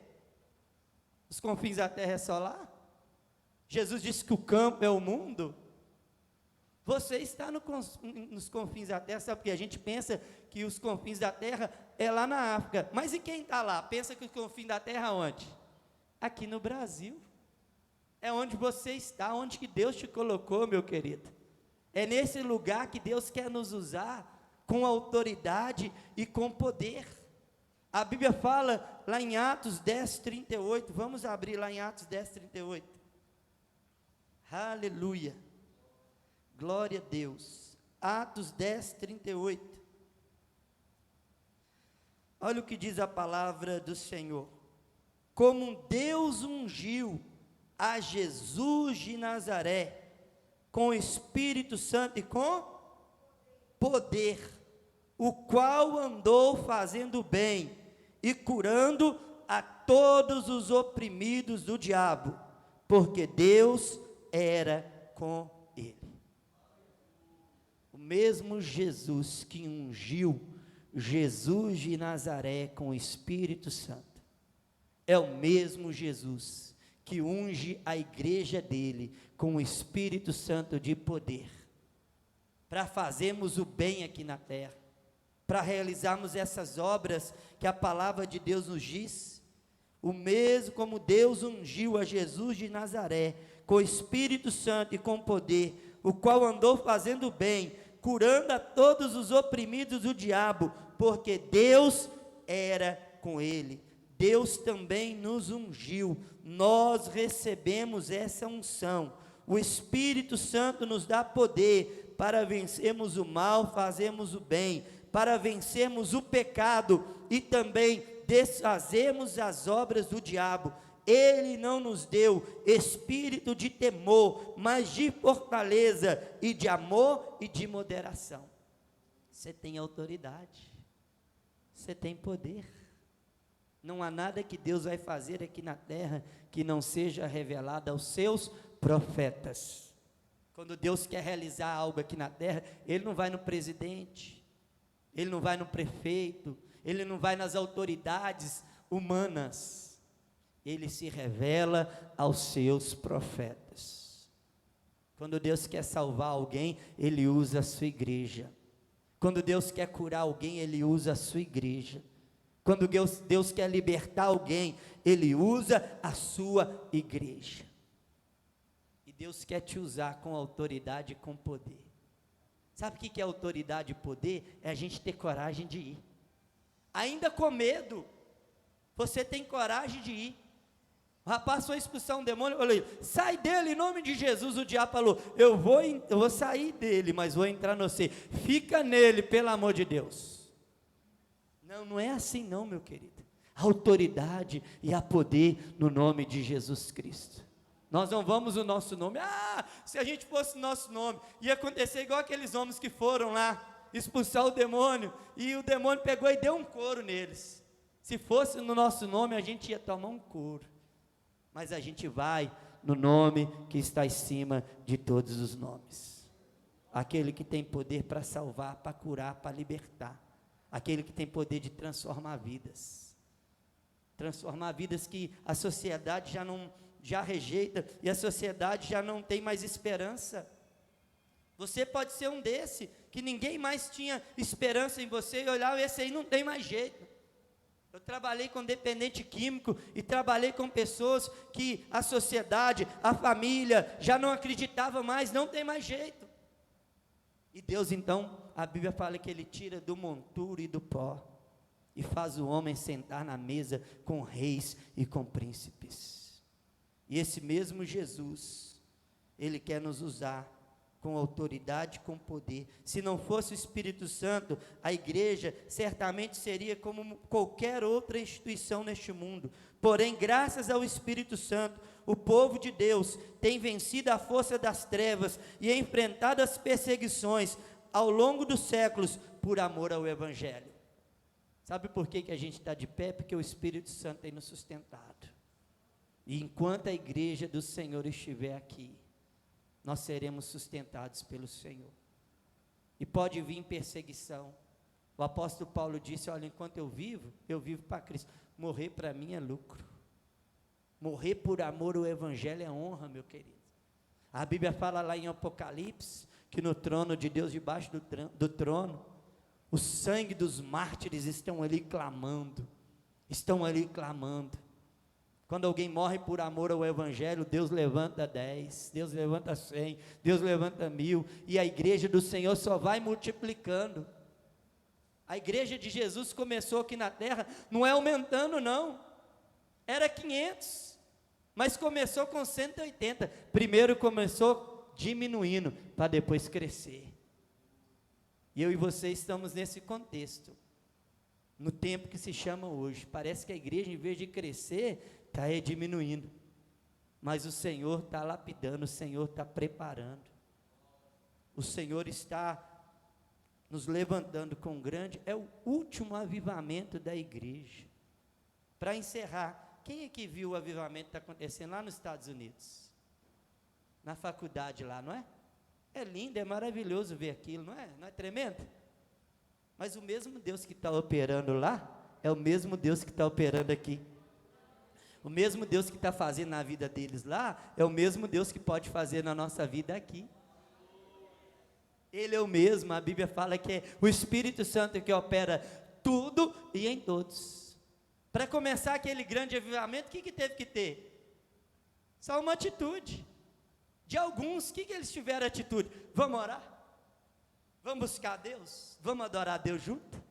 Os confins da terra é só lá? Jesus disse que o campo é o mundo. Você está nos confins da terra, sabe? Porque a gente pensa que os confins da terra é lá na África. Mas e quem está lá? Pensa que os confins da terra é onde? Aqui no Brasil. É onde você está, onde que Deus te colocou, meu querido. É nesse lugar que Deus quer nos usar, com autoridade e com poder. A Bíblia fala lá em Atos 10:38. Vamos abrir lá em Atos 10:38. Aleluia. Glória a Deus. Atos 10:38. Olha o que diz a palavra do Senhor: como Deus ungiu a Jesus de Nazaré com o Espírito Santo e com poder, o qual andou fazendo bem e curando a todos os oprimidos do diabo, porque Deus era com ele. O mesmo Jesus que ungiu Jesus de Nazaré com o Espírito Santo, é o mesmo Jesus que unge a igreja dele com o Espírito Santo de poder, para fazermos o bem aqui na terra, para realizarmos essas obras que a palavra de Deus nos diz. O mesmo como Deus ungiu a Jesus de Nazaré com o Espírito Santo e com poder, o qual andou fazendo o bem, curando a todos os oprimidos do diabo, porque Deus era com ele. Deus também nos ungiu, nós recebemos essa unção. O Espírito Santo nos dá poder para vencermos o mal, fazermos o bem, para vencermos o pecado e também desfazermos as obras do diabo. Ele não nos deu espírito de temor, mas de fortaleza e de amor e de moderação. Você tem autoridade, você tem poder. Não há nada que Deus vai fazer aqui na terra que não seja revelado aos seus profetas. Quando Deus quer realizar algo aqui na terra, Ele não vai no presidente, Ele não vai no prefeito, Ele não vai nas autoridades humanas. Ele se revela aos seus profetas. Quando Deus quer salvar alguém, Ele usa a sua igreja. Quando Deus quer curar alguém, Ele usa a sua igreja. Quando Deus quer libertar alguém, Ele usa a sua igreja. E Deus quer te usar com autoridade e com poder. Sabe o que é autoridade e poder? É a gente ter coragem de ir. Ainda com medo, você tem coragem de ir. O rapaz foi expulsar um demônio, eu falei: sai dele em nome de Jesus. O diabo falou: eu vou sair dele, mas vou entrar no você. Fica nele, pelo amor de Deus. Não é assim não, meu querido. A autoridade e a poder no nome de Jesus Cristo. Nós não vamos o nosso nome. Se a gente fosse o nosso nome, ia acontecer igual aqueles homens que foram lá expulsar o demônio, e o demônio pegou e deu um couro neles. Se fosse no nosso nome, a gente ia tomar um couro. Mas a gente vai no nome que está em cima de todos os nomes. Aquele que tem poder para salvar, para curar, para libertar. Aquele que tem poder de transformar vidas. Transformar vidas que a sociedade já rejeita e a sociedade já não tem mais esperança. Você pode ser um desse, que ninguém mais tinha esperança em você e olhar, esse aí não tem mais jeito. Eu trabalhei com dependente químico e trabalhei com pessoas que a sociedade, a família já não acreditava mais, não tem mais jeito. E Deus então, a Bíblia fala que Ele tira do monturo e do pó e faz o homem sentar na mesa com reis e com príncipes. E esse mesmo Jesus, Ele quer nos usar com autoridade, com poder. Se não fosse o Espírito Santo, a igreja certamente seria como qualquer outra instituição neste mundo. Porém, graças ao Espírito Santo, o povo de Deus tem vencido a força das trevas e enfrentado as perseguições ao longo dos séculos por amor ao Evangelho. Sabe por que a gente está de pé? Porque o Espírito Santo tem nos sustentado. E enquanto a igreja do Senhor estiver aqui, nós seremos sustentados pelo Senhor. E pode vir perseguição. O apóstolo Paulo disse, olha, enquanto eu vivo para Cristo. Morrer para mim é lucro. Morrer por amor ao Evangelho é honra, meu querido. A Bíblia fala lá em Apocalipse, que no trono de Deus, debaixo do trono, o sangue dos mártires estão ali clamando. Quando alguém morre por amor ao Evangelho, Deus levanta 10, Deus levanta 100, Deus levanta 1000, e a igreja do Senhor só vai multiplicando. A igreja de Jesus começou aqui na terra, não é aumentando não, era 500, mas começou com 180, primeiro começou diminuindo, para depois crescer. E eu e você estamos nesse contexto, no tempo que se chama hoje. Parece que a igreja, em vez de crescer, está diminuindo, mas o Senhor está lapidando, o Senhor está preparando, o Senhor está nos levantando com grande, é o último avivamento da igreja. Para encerrar, quem é que viu o avivamento que está acontecendo lá nos Estados Unidos? Na faculdade lá, não é? É lindo, é maravilhoso ver aquilo, não é? Não é tremendo? Mas o mesmo Deus que está operando lá, é o mesmo Deus que está operando aqui. O mesmo Deus que está fazendo na vida deles lá, é o mesmo Deus que pode fazer na nossa vida aqui. Ele é o mesmo, a Bíblia fala que é o Espírito Santo que opera tudo e em todos. Para começar aquele grande avivamento, o que teve que ter? Só uma atitude. De alguns, o que eles tiveram atitude? Vamos orar? Vamos buscar a Deus? Vamos adorar a Deus junto?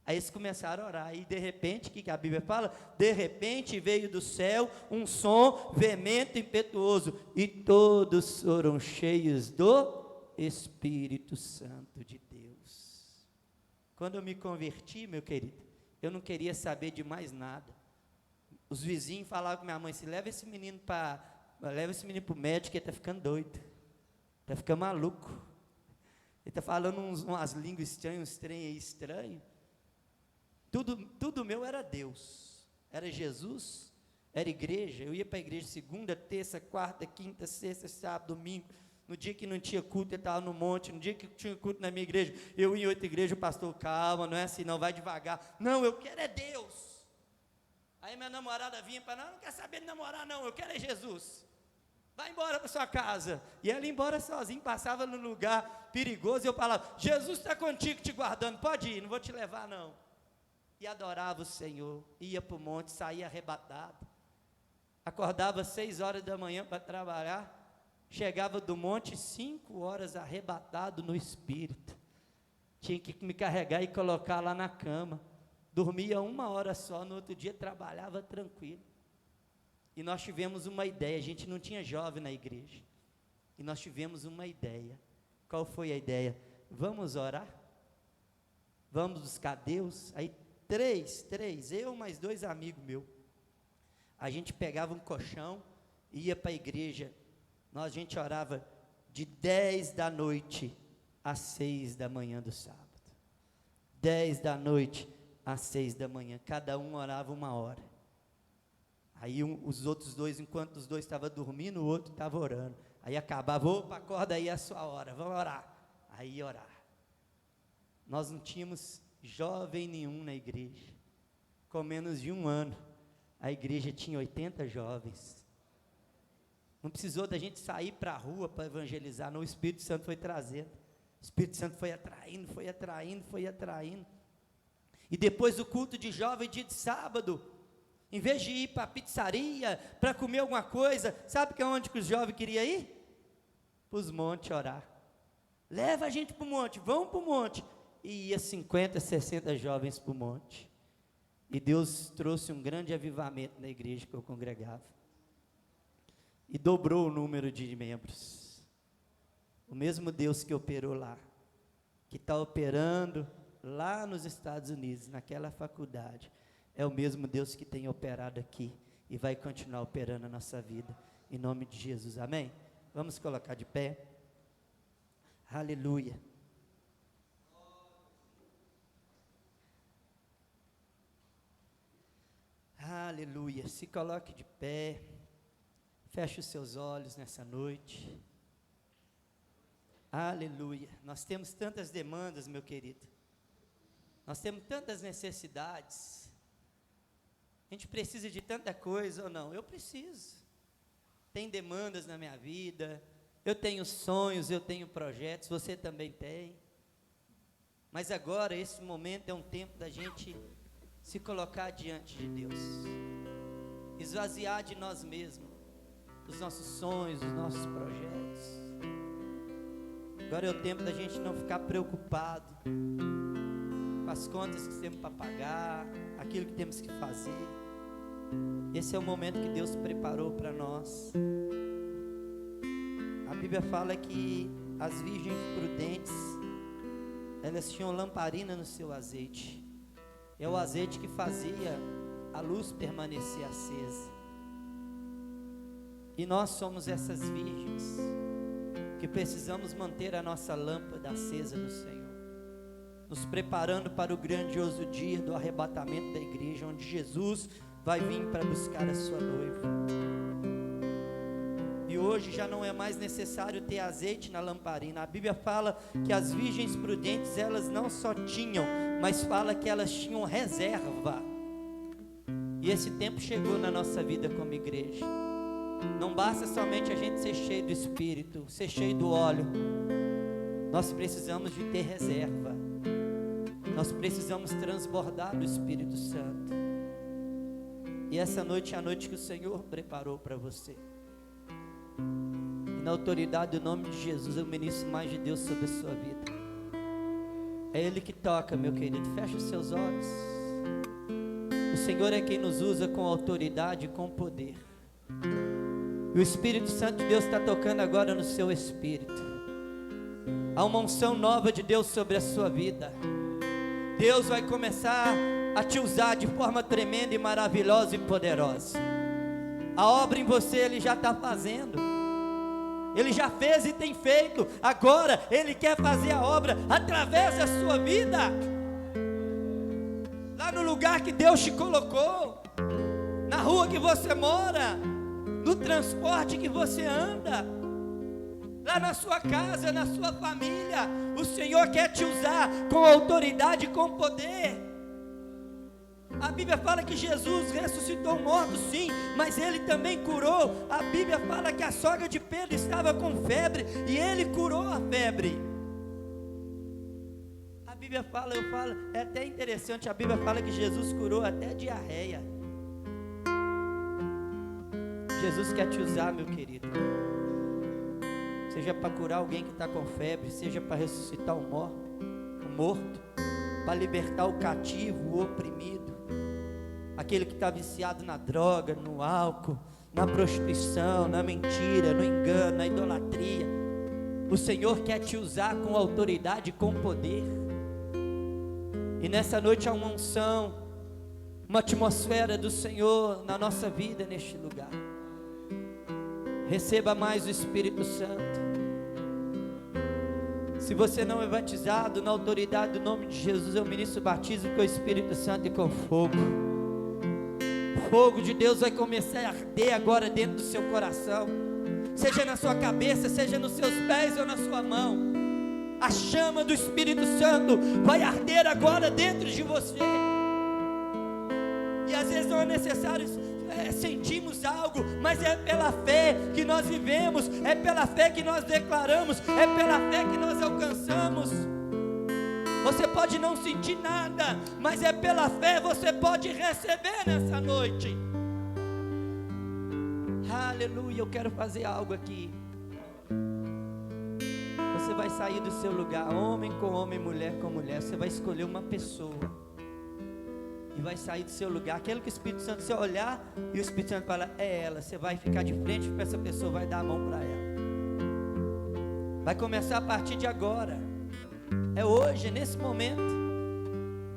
Aí eles começaram a orar, e de repente, o que a Bíblia fala? De repente veio do céu um som veemente, impetuoso, e todos foram cheios do Espírito Santo de Deus. Quando eu me converti, meu querido, eu não queria saber de mais nada. Os vizinhos falavam com minha mãe, leva esse menino para o médico, ele está ficando doido, está ficando maluco, ele está falando umas línguas estranhas, uns trem aí estranho. Tudo meu era Deus, era Jesus, era igreja. Eu ia para a igreja segunda, terça, quarta, quinta, sexta, sábado, domingo. No dia que não tinha culto, ele estava no monte. No dia que tinha culto na minha igreja, eu ia em outra igreja, o pastor, calma, não é assim não, vai devagar. Não, eu quero é Deus. Aí minha namorada vinha para não quer saber de namorar não, eu quero é Jesus. Vai embora para sua casa. E ela ia embora sozinha, passava num lugar perigoso, e eu falava, Jesus está contigo te guardando, pode ir, não vou te levar não. E adorava o Senhor, ia para o monte, saía arrebatado, acordava 6 horas da manhã para trabalhar, chegava do monte 5 horas arrebatado no Espírito, tinha que me carregar e colocar lá na cama, dormia 1 hora só, no outro dia trabalhava tranquilo. E nós tivemos uma ideia, a gente não tinha jovem na igreja, e nós tivemos uma ideia. Qual foi a ideia? Vamos orar? Vamos buscar Deus? Aí três, eu mais 2 amigos meus, a gente pegava um colchão, ia para a igreja, a gente orava de 10 da noite às 6 da manhã do sábado, 10 da noite às 6 da manhã, cada um orava 1 hora, Aí os outros dois, enquanto os dois estavam dormindo, o outro estava orando. Aí acabava, opa, acorda aí, é a sua hora, vamos orar. Aí orar. Nós não tínhamos jovem nenhum na igreja. Com menos de um ano, a igreja tinha 80 jovens. Não precisou da gente sair para a rua para evangelizar, não, o Espírito Santo foi trazendo. O Espírito Santo foi atraindo, foi atraindo, foi atraindo. E depois do culto de jovem, dia de sábado, em vez de ir para a pizzaria, para comer alguma coisa, sabe que é onde que os jovens queriam ir? Para os montes orar. Leva a gente para o monte, vamos para o monte. E ia 50, 60 jovens para o monte. E Deus trouxe um grande avivamento na igreja que eu congregava. E dobrou o número de membros. O mesmo Deus que operou lá, que está operando lá nos Estados Unidos, naquela faculdade, é o mesmo Deus que tem operado aqui e vai continuar operando a nossa vida, em nome de Jesus, amém? Vamos colocar de pé. Aleluia. Aleluia. Se coloque de pé. Feche os seus olhos nessa noite. Aleluia. Nós temos tantas demandas, meu querido. Nós temos tantas necessidades. A gente precisa de tanta coisa ou não? Eu preciso. Tem demandas na minha vida. Eu tenho sonhos, eu tenho projetos. Você também tem. Mas agora, esse momento é um tempo da gente se colocar diante de Deus. Esvaziar de nós mesmos. Dos nossos sonhos, dos nossos projetos. Agora é o tempo da gente não ficar preocupado com as contas que temos para pagar, aquilo que temos que fazer. Esse é o momento que Deus preparou para nós. A Bíblia fala que as virgens prudentes, elas tinham lamparina no seu azeite. É o azeite que fazia a luz permanecer acesa. E nós somos essas virgens que precisamos manter a nossa lâmpada acesa no Senhor, nos preparando para o grandioso dia do arrebatamento da igreja, onde Jesus vai vir para buscar a sua noiva. E hoje já não é mais necessário ter azeite na lamparina. A Bíblia fala que as virgens prudentes, elas não só tinham, mas fala que elas tinham reserva. E esse tempo chegou na nossa vida como igreja. Não basta somente a gente ser cheio do Espírito, ser cheio do óleo. Nós precisamos de ter reserva. Nós precisamos transbordar do Espírito Santo. E essa noite é a noite que o Senhor preparou para você. E na autoridade do nome de Jesus, eu ministro mais de Deus sobre a sua vida. É Ele que toca, meu querido. Feche os seus olhos. O Senhor é quem nos usa com autoridade e com poder. E o Espírito Santo de Deus está tocando agora no seu espírito. Há uma unção nova de Deus sobre a sua vida. Deus vai começar a te usar de forma tremenda e maravilhosa e poderosa. A obra em você Ele já está fazendo. Ele já fez e tem feito. Agora Ele quer fazer a obra através da sua vida. Lá no lugar que Deus te colocou, na rua que você mora, no transporte que você anda, lá na sua casa, na sua família, o Senhor quer te usar com autoridade e com poder. A Bíblia fala que Jesus ressuscitou morto, sim, mas Ele também curou. A Bíblia fala que a sogra de Pedro estava com febre e Ele curou a febre. A Bíblia fala, é até interessante, a Bíblia fala que Jesus curou até diarreia. Jesus quer te usar, meu querido. Seja para curar alguém que está com febre, seja para ressuscitar o morto, para libertar o cativo, o oprimido, aquele que está viciado na droga, no álcool, na prostituição, na mentira, no engano, na idolatria. O Senhor quer te usar com autoridade e com poder. E nessa noite há uma unção, uma atmosfera do Senhor na nossa vida neste lugar. Receba mais o Espírito Santo. Se você não é batizado na autoridade do nome de Jesus, eu ministro o batismo com o Espírito Santo e com fogo. fogo de Deus vai começar a arder agora dentro do seu coração, seja na sua cabeça, seja nos seus pés ou na sua mão. A chama do Espírito Santo vai arder agora dentro de você. E às vezes não é necessário sentirmos algo, mas é pela fé que nós vivemos, é pela fé que nós declaramos, é pela fé que nós alcançamos. Você pode não sentir nada, mas é pela fé, você pode receber nessa noite. Aleluia, eu quero fazer algo aqui. Você vai sair do seu lugar, homem com homem, mulher com mulher. Você vai escolher uma pessoa e vai sair do seu lugar, aquele que o Espírito Santo, você olhar e o Espírito Santo fala, é ela. Você vai ficar de frente para essa pessoa, vai dar a mão para ela. Vai começar a partir de agora. É hoje, é nesse momento.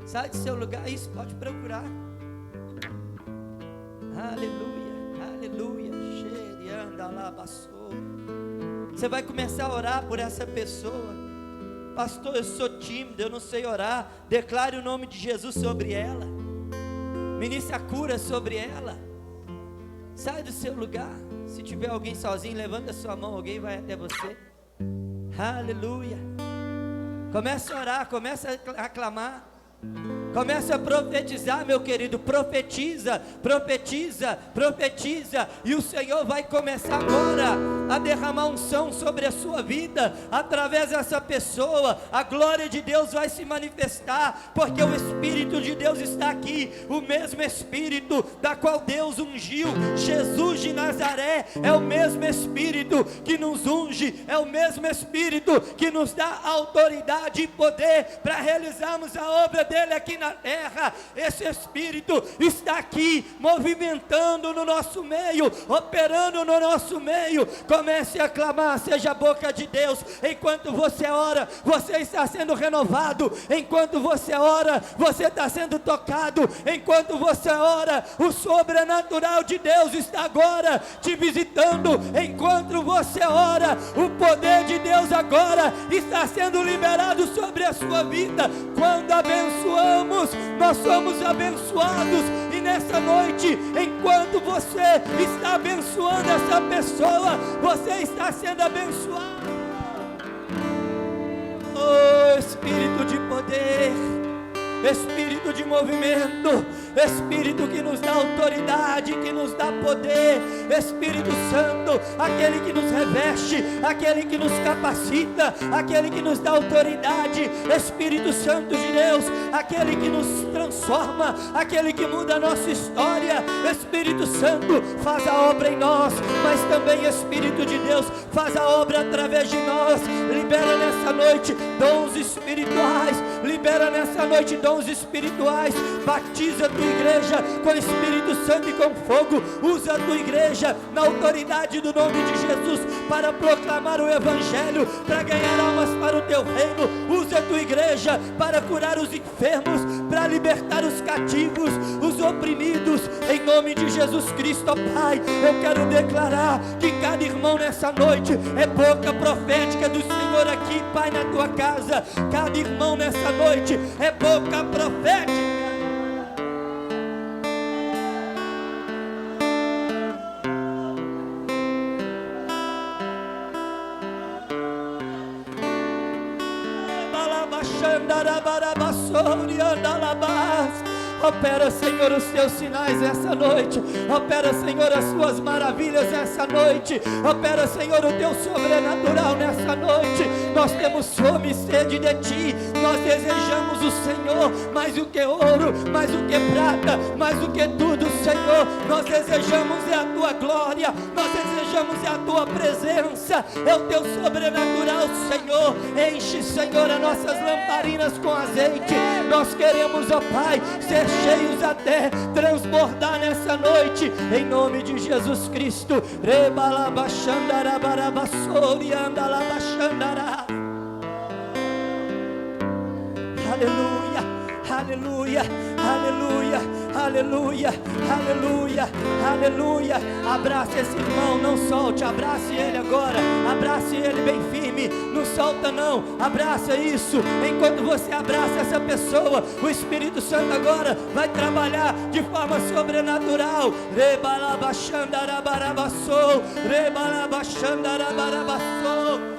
Sai do seu lugar, isso, pode procurar. Aleluia, aleluia. Você vai começar a orar por essa pessoa. Pastor, eu sou tímido, eu não sei orar. Declare o nome de Jesus sobre ela. Ministre a cura sobre ela. Sai do seu lugar. Se tiver alguém sozinho, levanta a sua mão, alguém vai até você. Aleluia. Comece a orar, comece a clamar. Comece a profetizar, meu querido. Profetiza, profetiza, profetiza. E o Senhor vai começar agora a derramar unção sobre a sua vida. Através dessa pessoa, a glória de Deus vai se manifestar, porque o Espírito de Deus está aqui. O mesmo Espírito da qual Deus ungiu Jesus de Nazaré, é o mesmo Espírito que nos unge, é o mesmo Espírito que nos dá autoridade e poder para realizarmos a obra dele aqui na terra. Esse Espírito está aqui, movimentando no nosso meio, operando no nosso meio. Comece a clamar, seja a boca de Deus. Enquanto você ora, você está sendo renovado. Enquanto você ora, você está sendo tocado. Enquanto você ora, o sobrenatural de Deus está agora te visitando. Enquanto você ora, o poder de Deus agora está sendo liberado sobre a sua vida. Quando abençoamos, nós somos abençoados. E nessa noite, enquanto você está abençoando essa pessoa, você está sendo abençoado. Oh, Espírito de poder, Espírito de movimento, Espírito que nos dá autoridade, que nos dá poder, Espírito Santo, aquele que nos reveste, aquele que nos capacita, aquele que nos dá autoridade, Espírito Santo de Deus, aquele que nos transforma, aquele que muda a nossa história. Espírito Santo, faz a obra em nós, mas também Espírito de Deus, faz a obra através de nós. Libera nessa noite dons espirituais, libera nessa noite dons espirituais. Batiza a tua igreja com o Espírito Santo e com fogo. Usa a tua igreja na autoridade do nome de Jesus para proclamar o Evangelho, para ganhar almas para o teu reino. Usa a tua igreja para curar os enfermos, para libertar os cativos, os oprimidos, em nome de Jesus Cristo. Ó Pai, eu quero declarar que cada irmão nessa noite é boca profética do Senhor aqui, Pai, na tua casa. Cada irmão nessa noite é boca profética. Opera, Senhor, os teus sinais essa noite. Opera, Senhor, as suas maravilhas essa noite. Opera, Senhor, o teu sobrenatural nessa noite. Nós temos fome e sede de ti. Nós desejamos o Senhor mais do que ouro, mais do que prata, mais do que tudo, Senhor. Nós desejamos é a tua glória, nós desejamos é a tua presença, é o teu sobrenatural, Senhor. Enche, Senhor, as nossas lamparinas com azeite. Nós queremos, ó Pai, ser cheios até transbordar nessa noite, em nome de Jesus Cristo. Aleluia, aleluia, aleluia, aleluia, aleluia, aleluia. Abrace esse irmão, não solte, abrace ele agora, abrace ele bem firme, não solta não, abraça isso. Enquanto você abraça essa pessoa, o Espírito Santo agora vai trabalhar de forma sobrenatural. Rebalabachandarabarabassou, rebalabachandarabarabassou.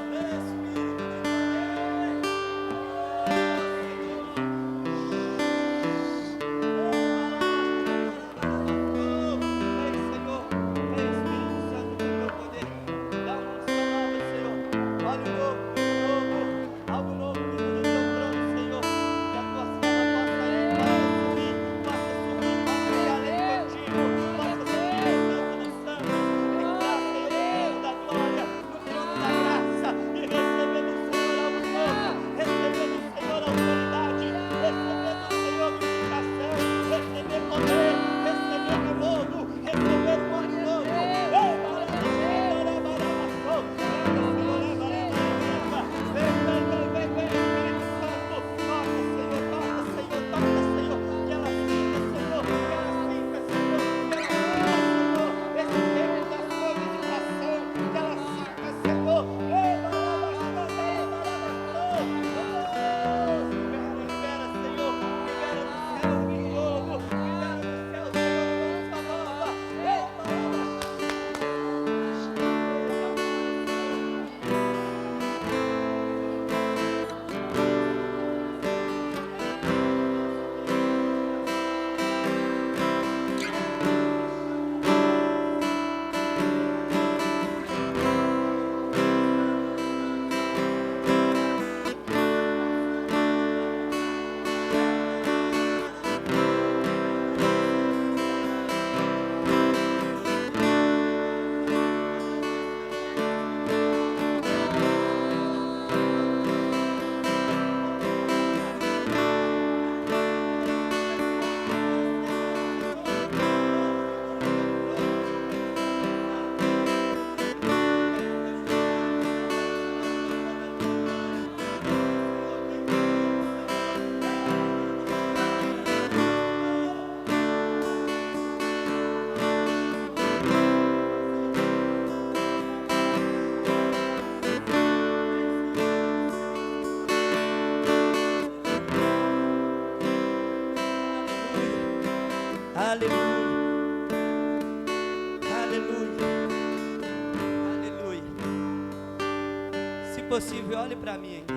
Possível, olhe para mim aqui.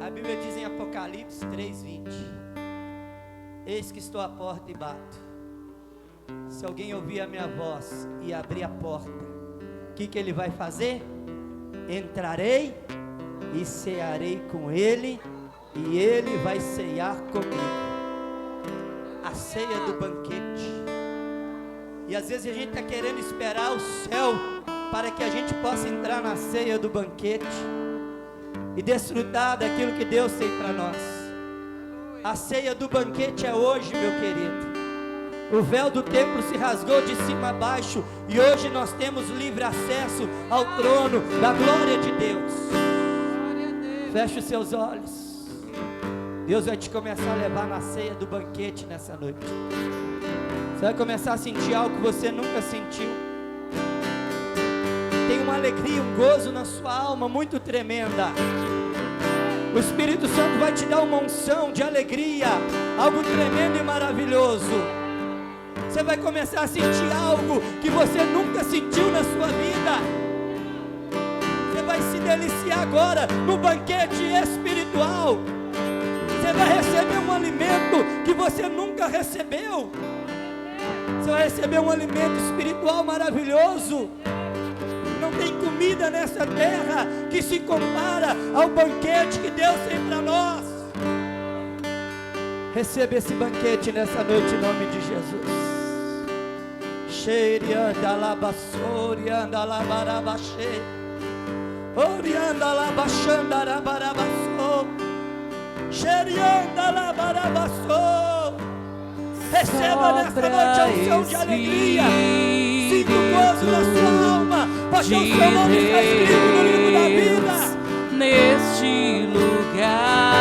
A Bíblia diz em Apocalipse 3:20: eis que estou à porta e bato. Se alguém ouvir a minha voz e abrir a porta, o que ele vai fazer? Entrarei e cearei com ele, e ele vai ceiar comigo. A ceia do banquete. E às vezes a gente está querendo esperar o céu para que a gente possa entrar na ceia do banquete e desfrutar daquilo que Deus tem para nós. A ceia do banquete é hoje, meu querido. O véu do templo se rasgou de cima a baixo e hoje nós temos livre acesso ao trono da glória de Deus. Feche os seus olhos. Deus vai te começar a levar na ceia do banquete nessa noite. Você vai começar a sentir algo que você nunca sentiu. Tem uma alegria, um gozo na sua alma muito tremenda. O Espírito Santo vai te dar uma unção de alegria, algo tremendo e maravilhoso. Você vai começar a sentir algo que você nunca sentiu na sua vida. Você vai se deliciar agora no banquete espiritual. Você vai receber um alimento que você nunca recebeu. Você vai receber um alimento espiritual maravilhoso. Não tem comida nessa terra que se compara ao banquete que Deus tem para nós. Receba esse banquete nessa noite em nome de Jesus. Xerianda labassorianda labarabaxê, orianda labaxanda rabarabassô, xerianda labarabassô. Receba nessa noite a unção de alegria. Sinta o gozo na sua alma, porque o seu nome está escrito no livro da vida. Neste lugar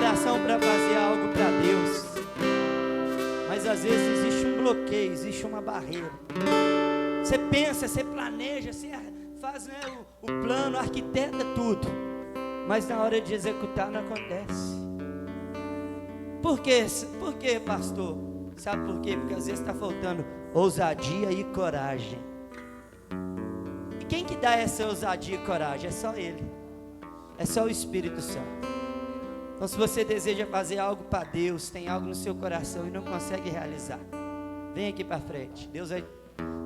coração para fazer algo para Deus, mas às vezes existe um bloqueio, existe uma barreira. Você pensa, você planeja, você faz, né, o plano, arquiteta tudo, mas na hora de executar não acontece. Por quê? Por quê, pastor? Sabe por quê? Porque às vezes está faltando ousadia e coragem. E quem que dá essa ousadia e coragem? É só Ele, é só o Espírito Santo. Então, se você deseja fazer algo para Deus, tem algo no seu coração e não consegue realizar, vem aqui para frente. Deus vai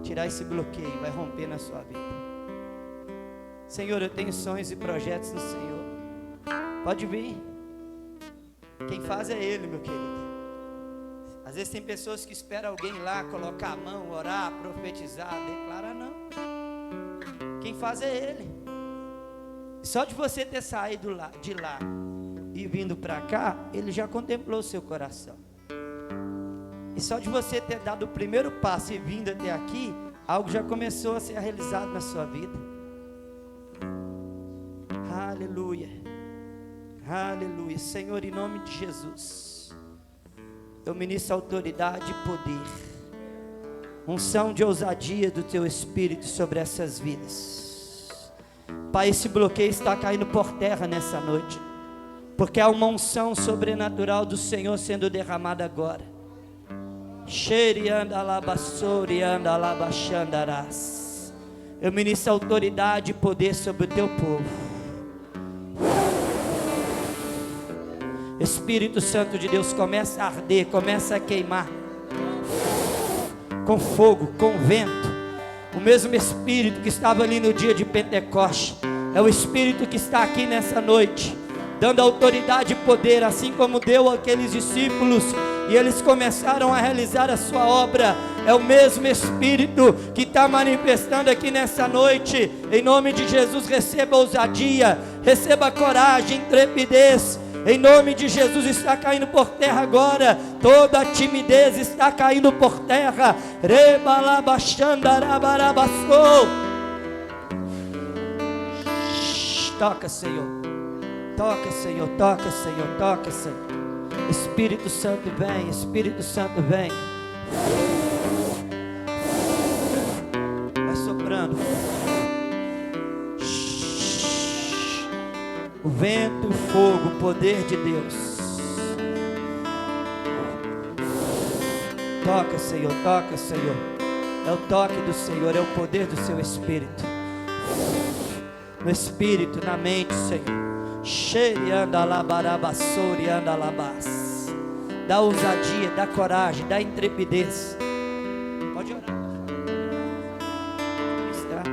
tirar esse bloqueio, vai romper na sua vida. Senhor, eu tenho sonhos e projetos no Senhor. Pode vir. Quem faz é Ele, meu querido. Às vezes tem pessoas que esperam alguém lá colocar a mão, orar, profetizar, declarar. Não. Quem faz é Ele. Só de você ter saído de lá e vindo para cá, Ele já contemplou o seu coração. E só de você ter dado o primeiro passo e vindo até aqui, algo já começou a ser realizado na sua vida. Aleluia, aleluia. Senhor, em nome de Jesus, eu ministro autoridade e poder, unção de ousadia do Teu Espírito sobre essas vidas. Pai, esse bloqueio está caindo por terra nessa noite, porque há uma unção sobrenatural do Senhor sendo derramada agora. Eu ministro autoridade e poder sobre o Teu povo. Espírito Santo de Deus, começa a arder, começa a queimar com fogo, com vento. O mesmo Espírito que estava ali no dia de Pentecoste é o Espírito que está aqui nessa noite, dando autoridade e poder, assim como deu àqueles discípulos, e eles começaram a realizar a sua obra. É o mesmo Espírito que está manifestando aqui nessa noite. Em nome de Jesus, receba ousadia, receba coragem, intrepidez. Em nome de Jesus, está caindo por terra agora. Toda a timidez está caindo por terra. Toca, Senhor. Toca, Senhor, toca, Senhor, toca, Senhor. Espírito Santo vem, Espírito Santo vem. Vai soprando. O vento, o fogo, o poder de Deus. Toca, Senhor, toca, Senhor. É o toque do Senhor, é o poder do seu Espírito. No Espírito, na mente, Senhor. Dá ousadia, dá coragem, dá intrepidez. Pode orar. Está.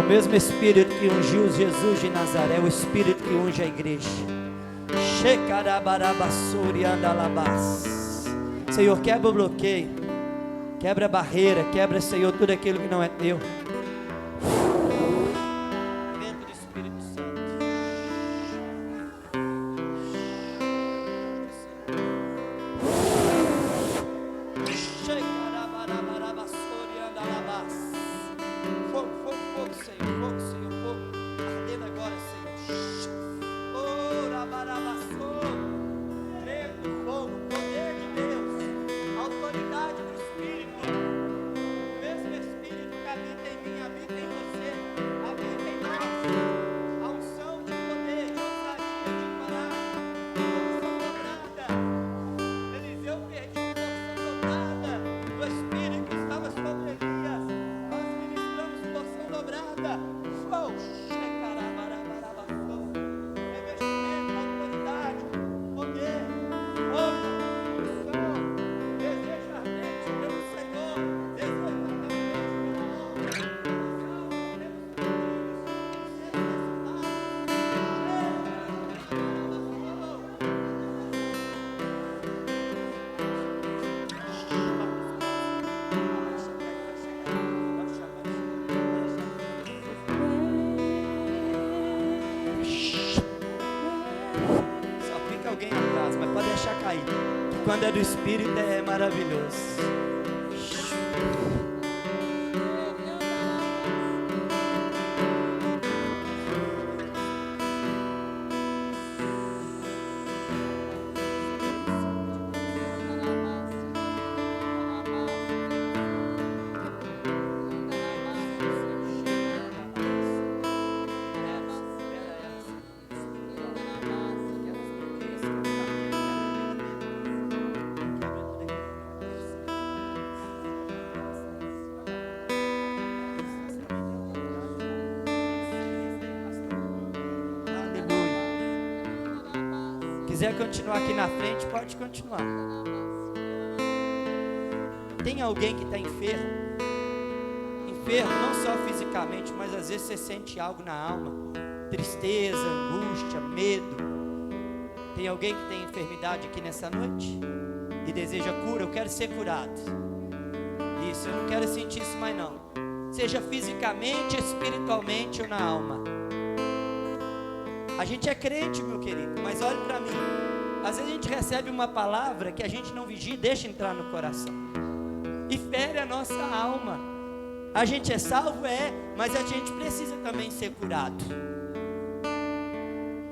O mesmo Espírito que ungiu Jesus de Nazaré, o Espírito que unge a igreja. Senhor, quebra o bloqueio, quebra a barreira, quebra, Senhor, tudo aquilo que não é teu. Quando é do Espírito é maravilhoso. quiser continuar aqui na frente, pode continuar. Tem alguém que está enfermo? Enfermo não só fisicamente, mas às vezes você sente algo na alma, tristeza, angústia, medo. Tem alguém que tem enfermidade aqui nessa noite e deseja cura? Eu quero ser curado. Isso, eu não quero sentir isso mais não, seja fisicamente, espiritualmente ou na alma. A gente é crente, meu querido, mas olhe para mim, às vezes a gente recebe uma palavra que a gente não vigia e deixa entrar no coração e fere a nossa alma. A gente é salvo? É, mas a gente precisa também ser curado,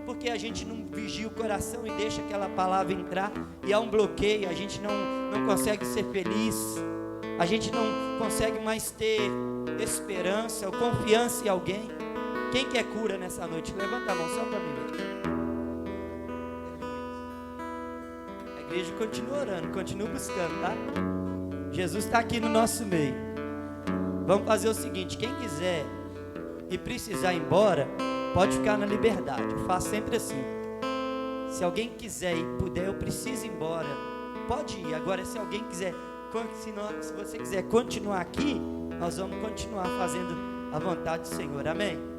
porque a gente não vigia o coração e deixa aquela palavra entrar, e há um bloqueio, a gente não consegue ser feliz, a gente não consegue mais ter esperança ou confiança em alguém. Quem quer cura nessa noite? Levanta a mão só para mim ver. A igreja continua orando, continua buscando, tá? Jesus está aqui no nosso meio. Vamos fazer o seguinte: quem quiser e precisar ir embora, pode ficar na liberdade. Eu faço sempre assim. Se alguém quiser e puder, eu preciso ir embora, pode ir. Agora, se alguém quiser, se você quiser continuar aqui, nós vamos continuar fazendo a vontade do Senhor, amém?